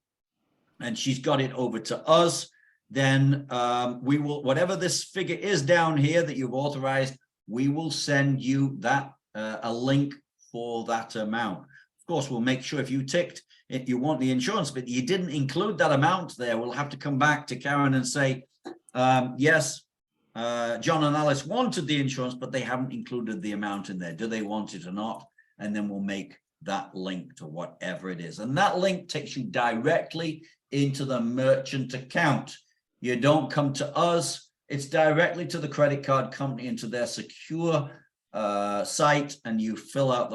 and she's got it over to us, then we will, whatever this figure is down here that you've authorized, we will send you that a link for that amount. Of course, we'll make sure if you ticked it, you want the insurance, but you didn't include that amount there, we'll have to come back to Karen and say, yes, John and Alice wanted the insurance, but they haven't included the amount in there. Do they want it or not? And then we'll make that link to whatever it is. And that link takes you directly into the merchant account. You don't come to us. It's directly to the credit card company into their secure site, and you fill out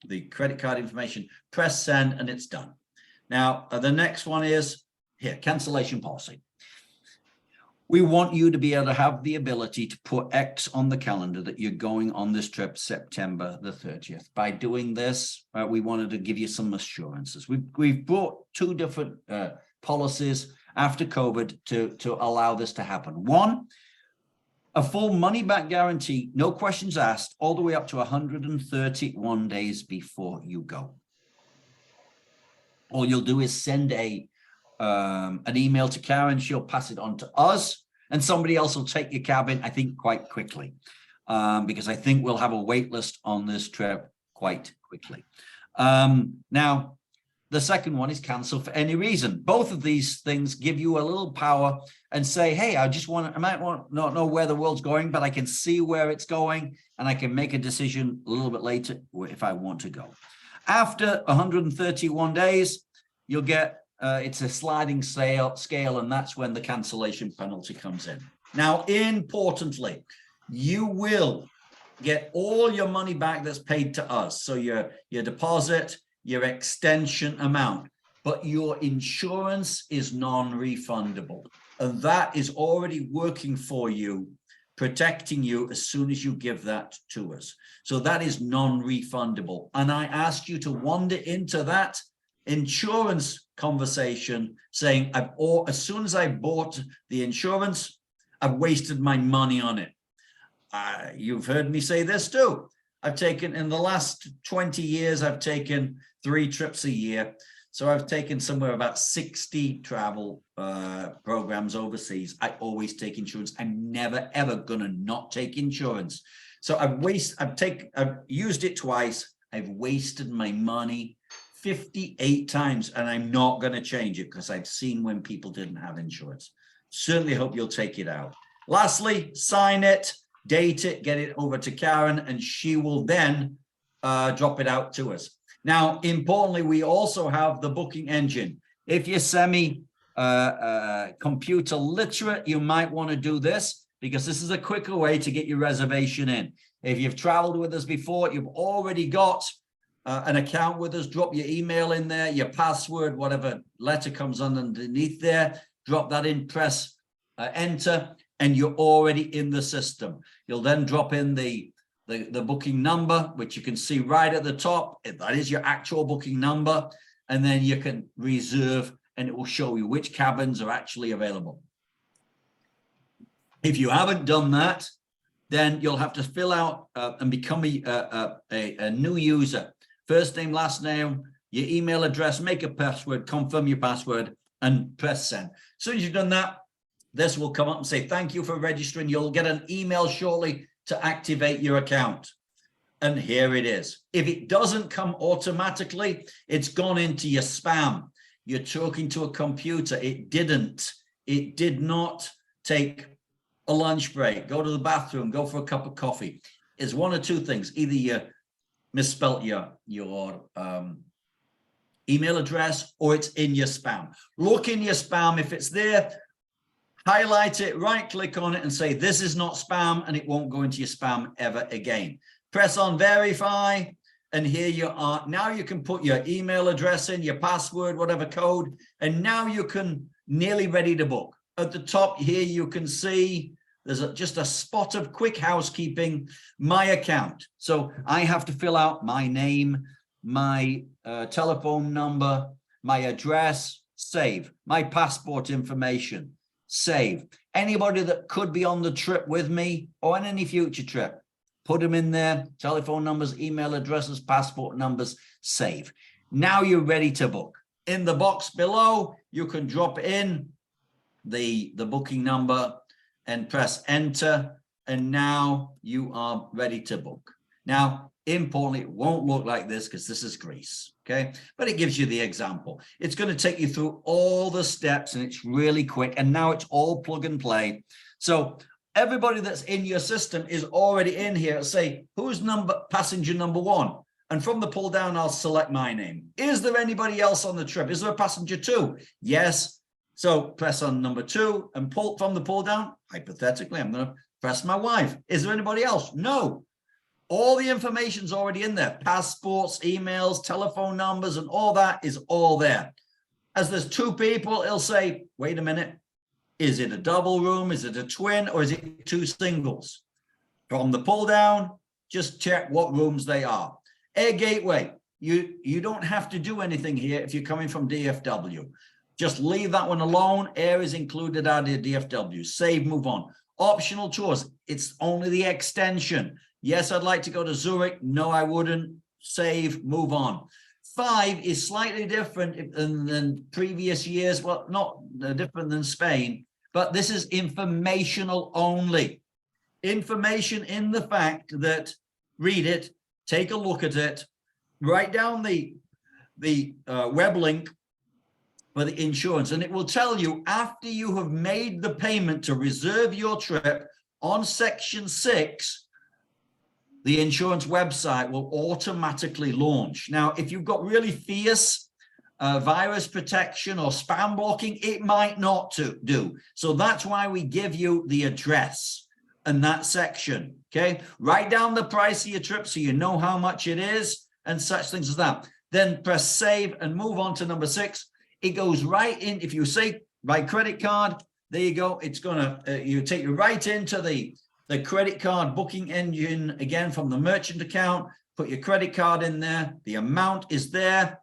the credit card information, press send, and it's done. Now, the next one is here, cancellation policy. We want you to be able to have the ability to put X on the calendar that you're going on this trip September the 30th. By doing this, we wanted to give you some assurances. We've brought two different policies after COVID to allow this to happen. One, a full money back guarantee, no questions asked, all the way up to 131 days before you go. All you'll do is send an email to Karen, she'll pass it on to us, and somebody else will take your cabin, I think, quite quickly, because I think we'll have a wait list on this trip quite quickly. Now, the second one is cancel for any reason. Both of these things give you a little power and say, hey, I might not know where the world's going, but I can see where it's going, and I can make a decision a little bit later if I want to go. After 131 days, you'll get it's a sliding scale, and that's when the cancellation penalty comes in. Now, importantly, you will get all your money back that's paid to us. So your deposit, your extension amount, but your insurance is non-refundable. And that is already working for you, protecting you as soon as you give that to us. So that is non-refundable. And I asked you to wander into that insurance conversation saying, as soon as I bought the insurance, I've wasted my money on it. You've heard me say this too. I've taken, in the last 20 years, I've taken 3 trips a year. So I've taken somewhere about 60 travel programs overseas. I always take insurance. I'm never, ever gonna not take insurance. So I've used it twice. I've wasted my money 58 times, and I'm not gonna change it because I've seen when people didn't have insurance. Certainly hope you'll take it out. Lastly, sign it, date it, get it over to Karen, and she will then drop it out to us. Now, importantly, we also have the booking engine. If you're semi-computer literate, you might want to do this because this is a quicker way to get your reservation in. If you've traveled with us before, you've already got an account with us, drop your email in there, your password, whatever letter comes underneath there, drop that in, press enter, and you're already in the system. You'll then drop in the booking number, which you can see right at the top. That is your actual booking number. And then you can reserve, and it will show you which cabins are actually available. If you haven't done that, then you'll have to fill out and become a new user. First name, last name, your email address, make a password, confirm your password, and press send. As soon as you've done that, this will come up and say, thank you for registering. You'll get an email shortly to activate your account. And here it is. If it doesn't come automatically, it's gone into your spam. You're talking to a computer. It did not take a lunch break, go to the bathroom, go for a cup of coffee. It's one of two things. Either you misspelt your email address, or it's in your spam. Look in your spam. If it's there, highlight it, right click on it and say, this is not spam, and it won't go into your spam ever again. Press on verify, and here you are. Now you can put your email address in, your password, whatever code, and now you can nearly ready to book. At the top here, you can see there's just a spot of quick housekeeping, my account. So I have to fill out my name, my telephone number, my address, save, my passport information, save. Anybody that could be on the trip with me or on any future trip, put them in there, telephone numbers, email addresses, passport numbers, save. Now you're ready to book. In the box below, you can drop in the booking number and press enter, and now you are ready to book. Now, importantly, it won't look like this because this is Greece, okay? But it gives you the example. It's going to take you through all the steps, and it's really quick, and now it's all plug and play. So everybody that's in your system is already in here. Say, who's passenger number 1? And from the pull down, I'll select my name. Is there anybody else on the trip? Is there a passenger 2? Yes. So press on number 2 and pull from the pull down. Hypothetically, I'm going to press my wife. Is there anybody else? No. All the information's already in there. Passports, emails, telephone numbers, and all that is all there. As there's 2 people, it'll say, wait a minute. Is it a double room? Is it a twin? Or is it 2 singles? From the pull down, just check what rooms they are. Air Gateway, you don't have to do anything here if you're coming from DFW. Just leave that one alone. Air is included out of DFW. Save, move on. Optional tours, it's only the extension. Yes, I'd like to go to Zurich. No, I wouldn't. Save, move on. 5 is slightly different than previous years. Well, not different than Spain, but this is informational only. Information in the fact that read it, take a look at it, write down the web link for the insurance, and it will tell you after you have made the payment to reserve your trip on section 6, the insurance website will automatically launch. Now, if you've got really fierce virus protection or spam blocking, it might not do. So that's why we give you the address and that section. Okay, write down the price of your trip so you know how much it is and such things as that. Then press save and move on to number 6. It goes right in. If you say by credit card, there you go. It's gonna you take you right into the credit card booking engine again from the merchant account. Put your credit card in there. The amount is there.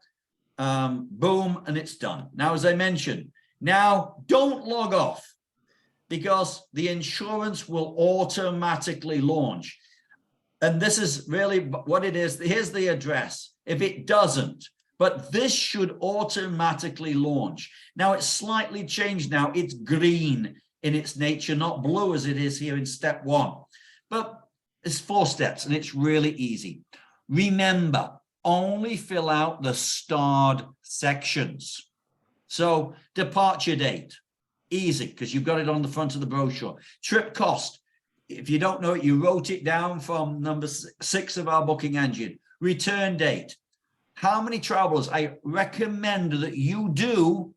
Boom, and it's done. Now, as I mentioned, now don't log off, because the insurance will automatically launch. And this is really what it is. Here's the address. If it doesn't, but this should automatically launch. Now it's slightly changed now. It's green in its nature, not blue as it is here in step 1. But it's 4 steps and it's really easy. Remember, only fill out the starred sections. So departure date. Easy, because you've got it on the front of the brochure. Trip cost. If you don't know it, you wrote it down from number 6 of our booking engine. Return date. How many travelers? I recommend that you do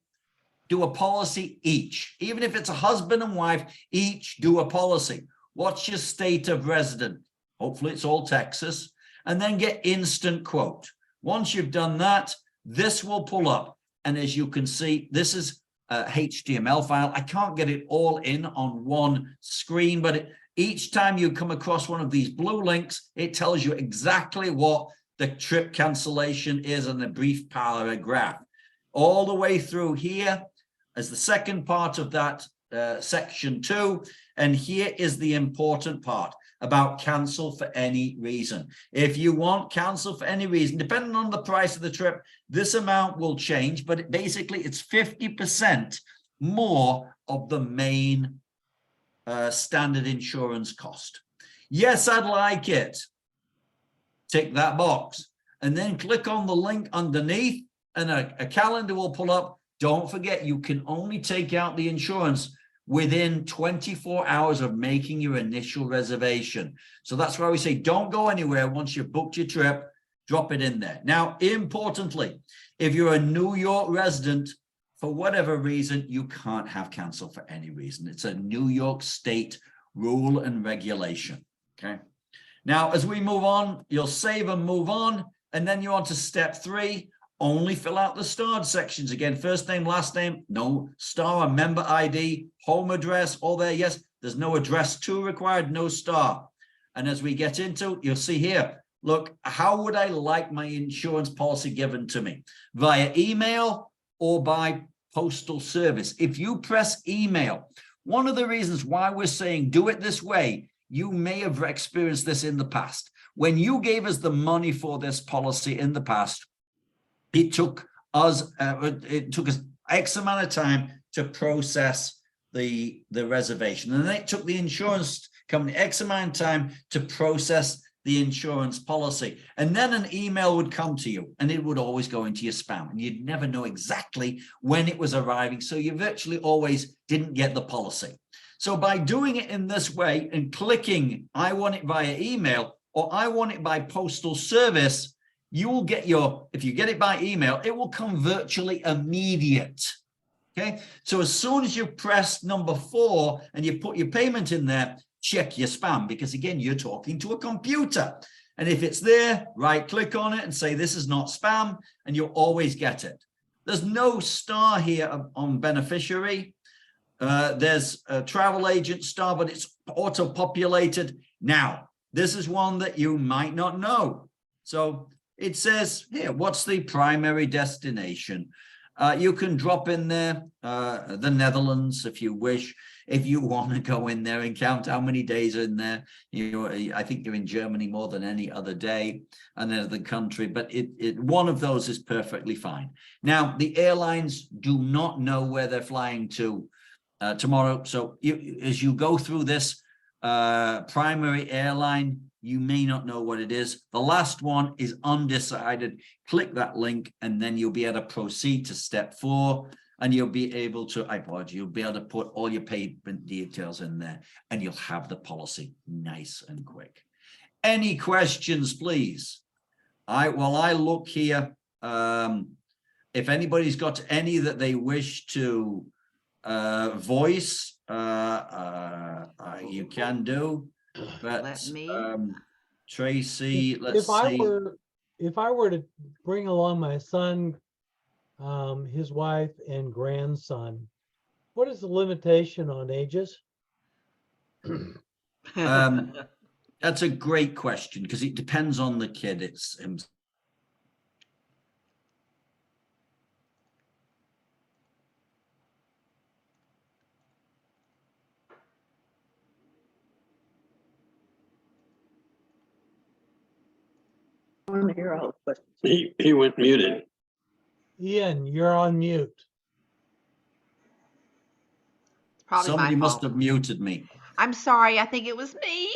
a policy each. Even if it's a husband and wife, each do a policy. What's your state of residence? Hopefully it's all Texas. And then get instant quote. Once you've done that, this will pull up. And as you can see, this is HTML file. I can't get it all in on one screen, but each time you come across one of these blue links, it tells you exactly what the trip cancellation is in a brief paragraph. All the way through here as the second part of that section 2. And here is the important part about cancel for any reason. If you want cancel for any reason, depending on the price of the trip, this amount will change, but basically it's 50% more of the main standard insurance cost. Yes, I'd like it. Tick that box and then click on the link underneath and a calendar will pull up. Don't forget, you can only take out the insurance within 24 hours of making your initial reservation. So that's why we say don't go anywhere. Once you've booked your trip, drop it in there. Now, importantly, if you're a New York resident, for whatever reason, you can't have cancel for any reason. It's a New York State rule and regulation. Okay. Now, as we move on, you'll save and move on. And then you're on to step 3. Only fill out the starred sections. Again, first name, last name, no star, member ID, home address, all there. Yes, there's no address to required, no star. And as we get into, you'll see here, look, how would I like my insurance policy given to me? Via email or by postal service? If you press email, one of the reasons why we're saying do it this way, you may have experienced this in the past. When you gave us the money for this policy in the past, it took us X amount of time to process the reservation. And then it took the insurance company X amount of time to process the insurance policy. And then an email would come to you and it would always go into your spam. And you'd never know exactly when it was arriving. So you virtually always didn't get the policy. So by doing it in this way and clicking, I want it via email or I want it by postal service, you will get if you get it by email, it will come virtually immediate. Okay. So as soon as you press number 4 and you put your payment in there, check your spam, because again, you're talking to a computer. And if it's there, right click on it and say, this is not spam, and you'll always get it. There's no star here on beneficiary. There's a travel agent star, but it's auto-populated. Now, this is one that you might not know. So it says here, what's the primary destination? You can drop in there the Netherlands if you wish. If you want to go in there and count how many days are in there, I think you're in Germany more than any other day, another country, but one of those is perfectly fine. Now, the airlines do not know where they're flying to tomorrow. So as you go through this primary airline, you may not know what it is. The last one is undecided. Click that link and then you'll be able to proceed to step 4 and you'll be able to, you'll be able to put all your payment details in there and you'll have the policy nice and quick. Any questions, please? While I look here, if anybody's got any that they wish to voice, you can do. But Let me. Tracy, let's see. If I were to bring along my son, his wife and grandson, what is the limitation on ages? That's a great question because it depends on the kid. It's I want to hear all the questions. He went muted. Ian, you're on mute. Probably somebody my must fault. have muted me. I'm sorry. I think it was me.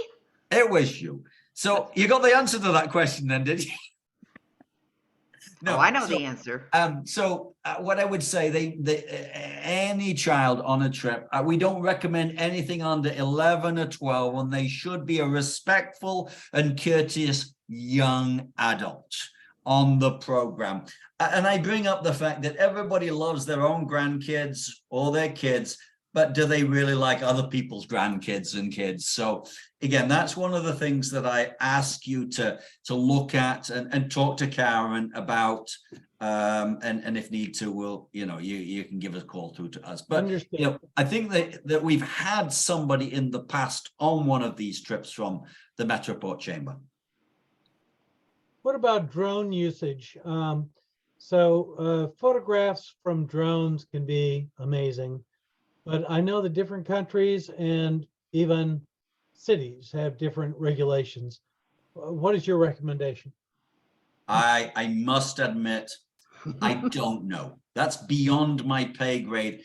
It was you. So you got the answer to that question then, did you? No, I know the answer. What I would say, any child on a trip, we don't recommend anything under 11 or 12, and they should be a respectful and courteous young adult on the program. And I bring up the fact that everybody loves their own grandkids or their kids, but do they really like other people's grandkids and kids? So again, that's one of the things that I ask you to look at and talk to Karen about. And if need to, we'll, you can give a call through to us. But I think that we've had somebody in the past on one of these trips from the Metroport Chamber. What about drone usage? Photographs from drones can be amazing, but I know that different countries and even cities have different regulations. What is your recommendation? I must admit, I don't know. That's beyond my pay grade.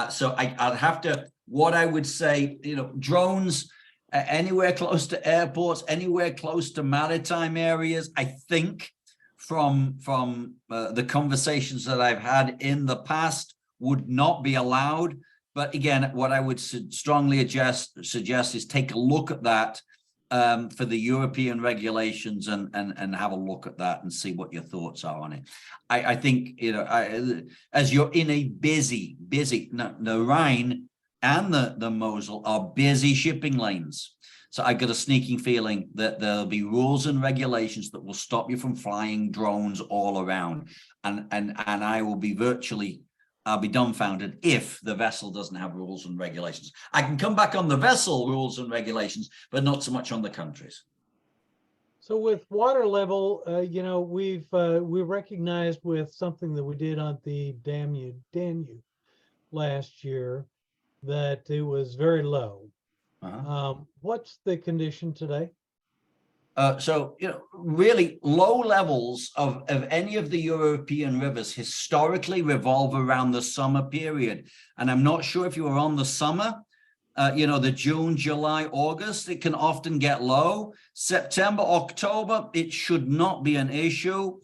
So I'd have to, what I would say, drones anywhere close to airports, anywhere close to maritime areas, I think from the conversations that I've had in the past would not be allowed. But again, what I would strongly suggest is take a look at that for the European regulations and have a look at that and see what your thoughts are on it. I think, as you're in a busy, the Rhine and the Mosel are busy shipping lanes. So I got a sneaking feeling that there'll be rules and regulations that will stop you from flying drones all around. And I will be I'll be dumbfounded if the vessel doesn't have rules and regulations. I can come back on the vessel rules and regulations, but not so much on the countries. So with water level, we recognized with something that we did on the Danube last year that it was very low. What's the condition today? Really low levels of any of the European rivers historically revolve around the summer period. And I'm not sure if you were on the summer, the June, July, August, it can often get low. September, October, it should not be an issue.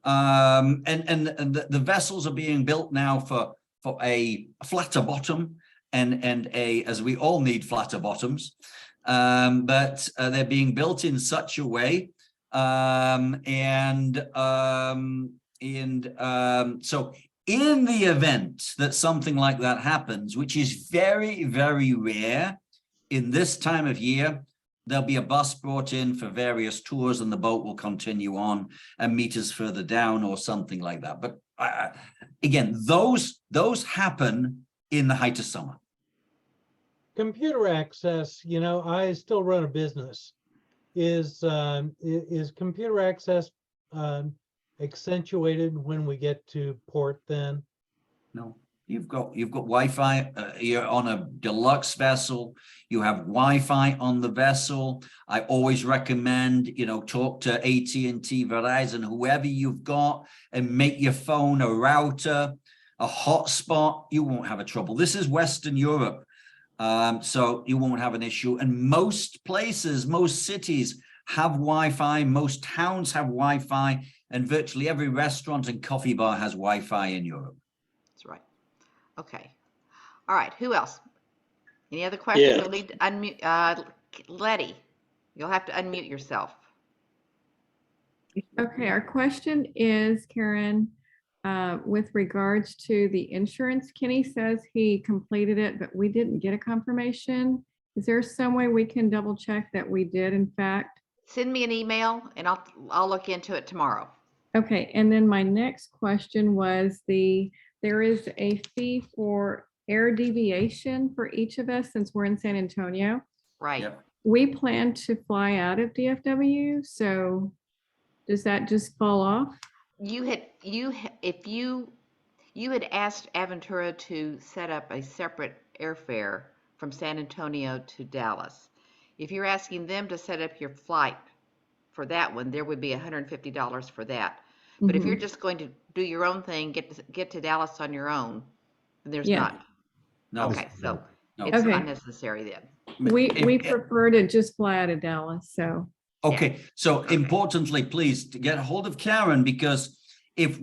And the vessels are being built now for a flatter bottom and as we all need flatter bottoms. But they're being built in such a way, so in the event that something like that happens, which is very, very rare in this time of year, there'll be a bus brought in for various tours and the boat will continue on and meters further down or something like that. But again, those happen in the height of summer. Computer access, I still run a business. Is computer access accentuated when we get to port then? No, you've got Wi-Fi. You're on a deluxe vessel. You have Wi-Fi on the vessel. I always recommend, talk to AT&T, Verizon, whoever you've got, and make your phone a router, a hotspot. You won't have a trouble. This is Western Europe. So you won't have an issue. And most places, most cities have Wi-Fi. Most towns have Wi-Fi. And virtually every restaurant and coffee bar has Wi-Fi in Europe. That's right. Okay. All right. Who else? Any other questions? Yeah. You'll need to unmute. Letty, you'll have to unmute yourself. Okay, our question is, Karen, with regards to the insurance, Kenny says he completed it, but we didn't get a confirmation. Is there some way we can double check that we did in fact? Send me an email and I'll look into it tomorrow. Okay, and then my next question was there is a fee for air deviation for each of us since we're in San Antonio. Right. Yep. We plan to fly out of DFW, so does that just fall off? You had asked Aventura to set up a separate airfare from San Antonio to Dallas. If you're asking them to set up your flight for that one, there would be $150 for that. But if you're just going to do your own thing, get to Dallas on your own, then there's Yeah. not. No. Okay, so No. it's Okay. not necessary then. We prefer to just fly out of Dallas, so. Okay, so Okay. importantly, please to get a hold of Karen, because if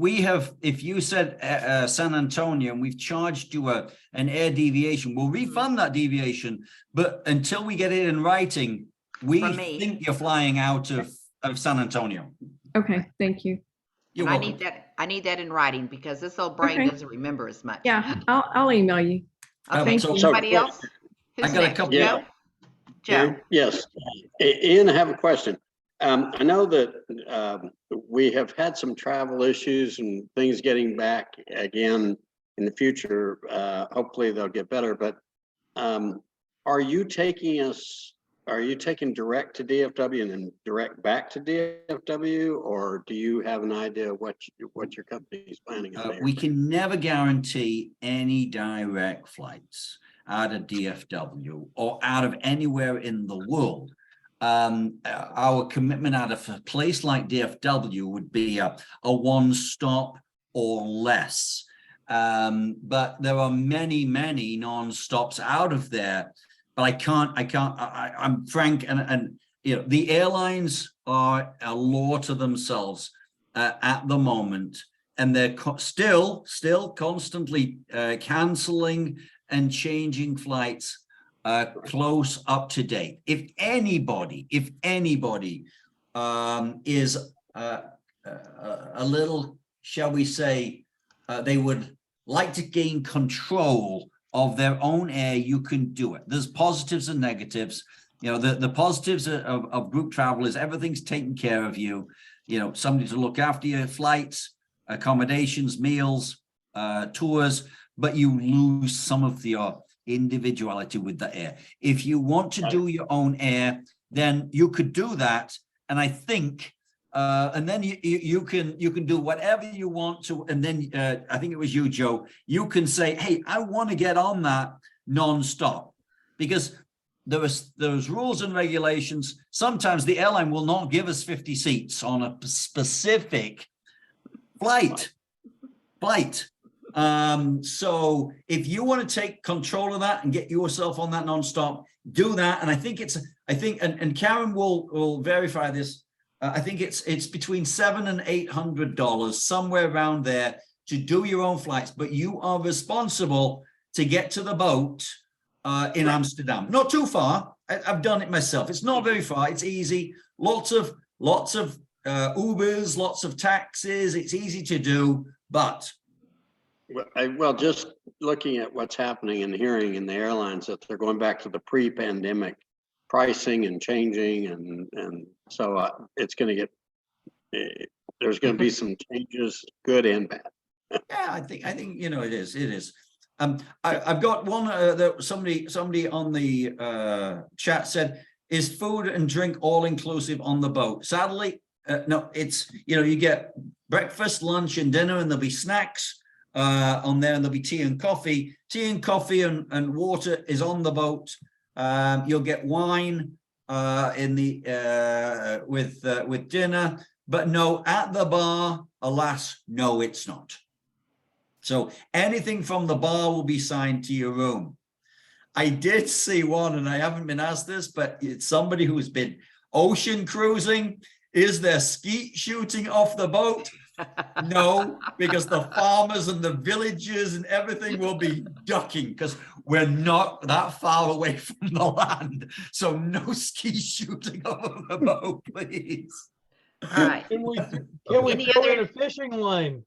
you said San Antonio and we've charged you an air deviation, we'll refund that deviation. But until we get it in writing, we From me. think you're flying out of San Antonio. Okay, thank you. You're And welcome. I need that in writing because this old brain Okay. doesn't remember as much. Yeah, I'll email you. Okay, so- anybody else? I Who's got a next? couple- Joe? Joe? Yes. Ian, I have a question. I know that we have had some travel issues and things getting back again in the future. Hopefully they'll get better, but are you taking direct to DFW and then direct back to DFW, or do you have an idea what your company is planning on there? We can never guarantee any direct flights out of DFW or out of anywhere in the world. Our commitment out of a place like DFW would be a one-stop or less. But there are many non-stops out of there. But I'm frank, and you know, the airlines are a law to themselves at the moment, and they're still constantly canceling and changing flights close up to date. If anybody is a little, shall we say, they would like to gain control of their own air, you can do it. There's positives and negatives. You know, the positives of group travel is everything's taken care of you. You know, somebody to look after your flights, accommodations, meals, tours, but you lose some of your individuality with the air. If you want to do your own air, then you could do that. And I think, and then you can do whatever you want to. And then I think it was you, Joe, you can say, hey, I want to get on that nonstop, because there's rules and regulations. Sometimes the airline will not give us 50 seats on a specific flight. So if you want to take control of that and get yourself on that nonstop, do that. And I think and Karen will verify this. I think it's between $700 and $800, somewhere around there, to do your own flights, but you are responsible to get to the boat in Amsterdam. Not too far. I've done it myself. It's not very far. It's easy. Lots of Ubers, lots of taxis. It's easy to do, but Well, just looking at what's happening and hearing in the airlines that they're going back to the pre-pandemic pricing and changing, and so it's going to get, there's going to be some changes, good and bad. yeah, I think you know it is. I've got one that somebody on the chat said, is food and drink all inclusive on the boat? Sadly, no. It's, you know, you get breakfast, lunch, and dinner, and there'll be snacks on there, and there'll be tea and coffee. Tea and coffee and water is on the boat. You'll get wine in the with dinner, but no, at the bar, alas, no, it's not. So anything from the bar will be signed to your room. I did see one, and I haven't been asked this, but it's somebody who's been ocean cruising. Is there skeet shooting off the boat? No, because the farmers and the villages and everything will be ducking, because we're not that far away from the land. So no ski shooting over the boat, please. All right. Can we Any throw in other- a fishing line?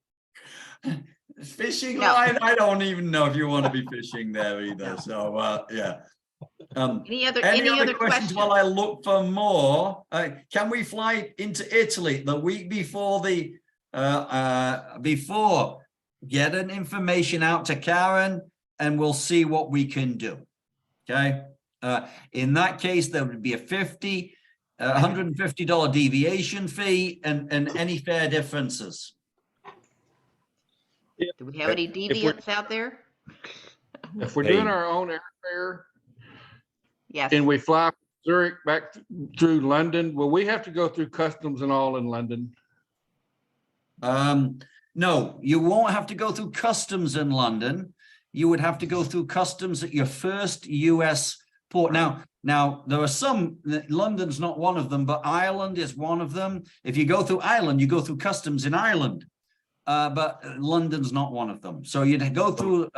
Fishing No. line, I don't even know if you want to be fishing there either. So, yeah. Any other Questions questions? while I look for more? Can we fly into Italy the week before the get an information out to Karen and we'll see what we can do. Okay. In that case, there would be a $150 deviation fee and any fare differences. Do we have any deviants out there? If we're doing our own airfare Yes. and we fly from Zurich back through London, will we have to go through customs and all in London? No, you won't have to go through customs in London. You would have to go through customs at your first US port. Now there are some, London's not one of them, but Ireland is one of them. If you go through Ireland, you go through customs in Ireland. But London's not one of them. So you'd go through,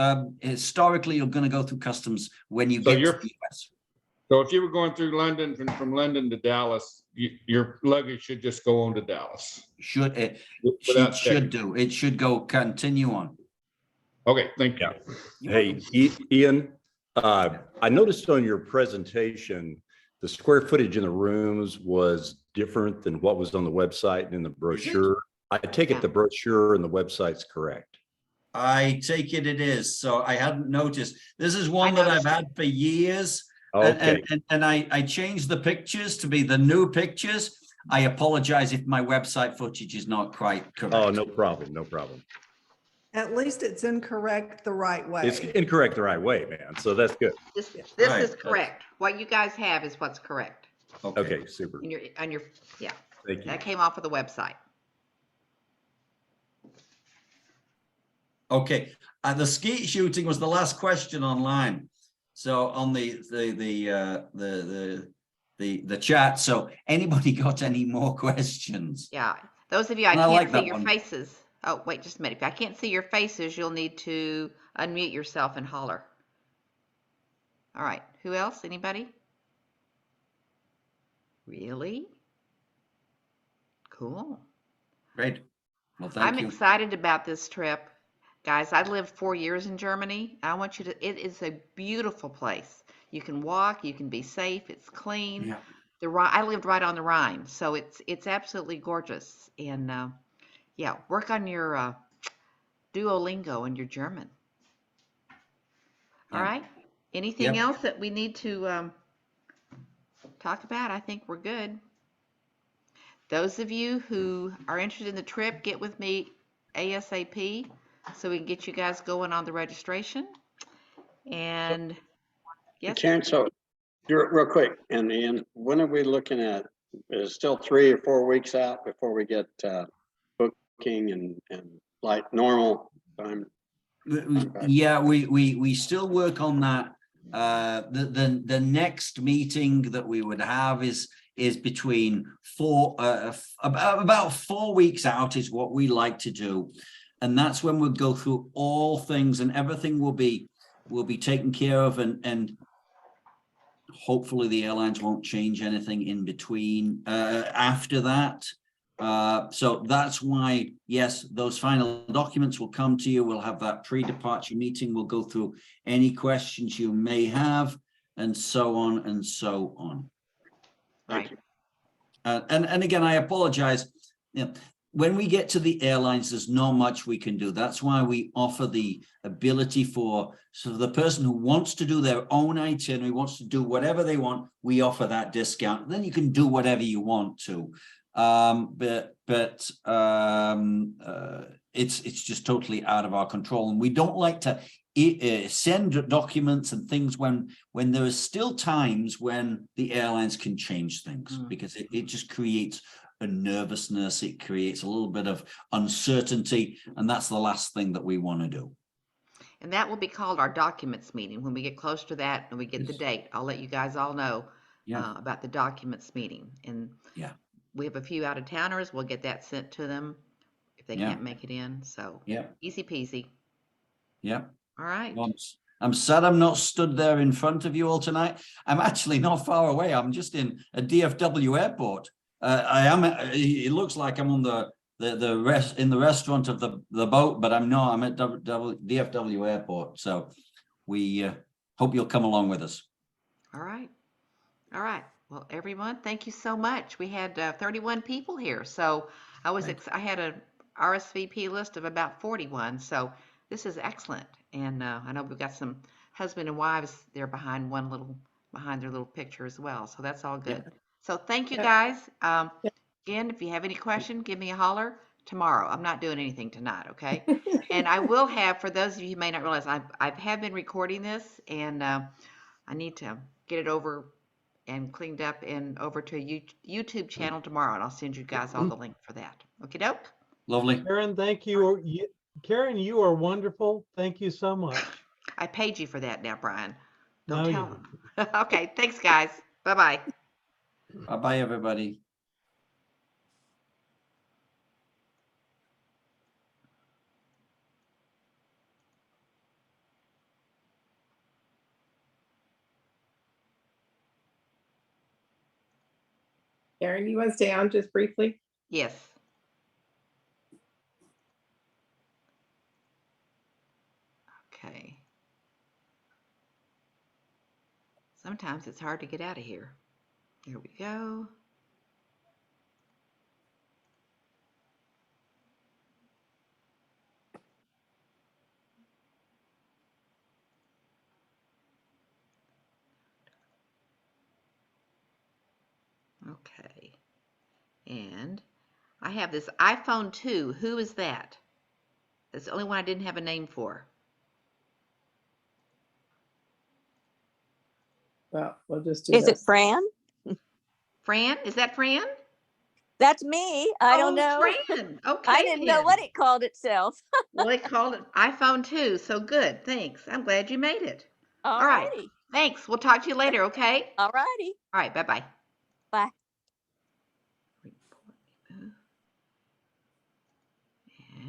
historically, you're going to go through customs when you get to the US. So if you were going through London, from London to Dallas, your luggage should just go on to Dallas. It Without should do. It should go continue on. Okay, thank you. Hey, Ian, I noticed on your presentation, the square footage in the rooms was different than what was on the website and in the brochure. I take it the brochure and the website's correct. I take it is. So I hadn't noticed. This is one that I've had for years. Okay. And I changed the pictures to be the new pictures. I apologize if my website footage is not quite correct. Oh, no problem. No problem. At least it's incorrect the right way. It's incorrect the right way, man. So that's good. This Right. is correct. What you guys have is what's correct. Okay, super. On your, yeah, Thank you. that came off of the website. Okay. The skeet shooting was the last question online. So on the chat. So anybody got any more questions? Yeah. Those of you, I And I can't like see that your one. faces. Oh, wait just a minute. If I can't see your faces, you'll need to unmute yourself and holler. All right. Who else? Anybody? Really? Cool. Great. Well, thank I'm you. excited about this trip. Guys, I lived 4 years in Germany. I want you to, it is a beautiful place. You can walk, you can be safe, it's clean. Yeah. I lived right on the Rhine, so it's absolutely gorgeous. And yeah, work on your Duolingo and your German. All Yeah. right. Anything Yep. else that we need to talk about? I think we're good. Those of you who are interested in the trip, get with me ASAP so we can get you guys going on the registration. And yes, Karen, so real quick, and Ian, when are we looking at, is it still 3 or 4 weeks out before we get booking and like normal time? Yeah, we still work on that. The next meeting that we would have is between about 4 weeks out is what we like to do, and that's when we'll go through all things and everything will be taken care of, and hopefully the airlines won't change anything in between after that. So that's why, yes, those final documents will come to you. We'll have that pre-departure meeting. We'll go through any questions you may have, and so on and so on. right. And again, I apologize. You know, when we get to the airlines, there's not much we can do. That's why we offer the ability for the person who wants to do their own itinerary, wants to do whatever they want, we offer that discount. Then you can do whatever you want to. It's just totally out of our control, and we don't like to send documents and things when there are still times when the airlines can change things, because it just creates a nervousness, it creates a little bit of uncertainty, and that's the last thing that we want to do. And that will be called our documents meeting. When we get close to that and we get the date, I'll let you guys all know about the documents meeting. And Yeah. we have a few out of towners. We'll get that sent to them if they can't make it in. So easy peasy. Yeah. All right. Well, I'm sad I'm not stood there in front of you all tonight. I'm actually not far away. I'm just in a DFW airport. It looks like I'm on the in the restaurant of the boat, but I'm not. I'm at DFW Airport, so we hope you'll come along with us. All right. All right. Well, everyone, thank you so much. We had 31 people here, so I had a RSVP list of about 41, so this is excellent. And I know we've got some husband and wives there behind their little picture as well, so that's all good. So thank you guys. Again, if you have any question, give me a holler tomorrow. I'm not doing anything tonight, okay? And I will have, for those of you who may not realize, I have been recording this, and I need to get it over and cleaned up and over to a YouTube channel tomorrow, and I'll send you guys all the link for that. Okay, doke? Lovely. Karen, thank you. Karen, you are wonderful. Thank you so much. I paid you for that now, Brian. No, Don't you tell them. Okay, thanks, guys. Bye-bye. Bye-bye, everybody. Karen, you want to stay on just briefly? Yes. Okay. Sometimes it's hard to get out of here. Here we go. Okay. And I have this iPhone 2. Who is that? That's the only one I didn't have a name for. Well, we'll just do Is it this. Fran? Fran? Is that Fran? That's me. I don't know. Fran. Okay. I didn't know then. what it called itself. Well, they called it iPhone 2. So good. Thanks. I'm glad you made it. All All right. righty. Thanks. We'll talk to you later, okay? All righty. All right. Bye-bye. Bye.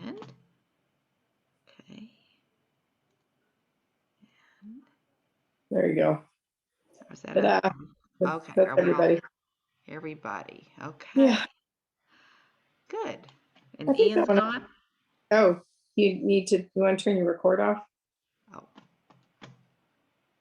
And, okay. There you go. Was that Ta-da. up? That's- Okay. that's Are we all- everybody. Everybody. Okay. Yeah. Good. I And think Ian's that one- gone? Oh, you want to turn your record off?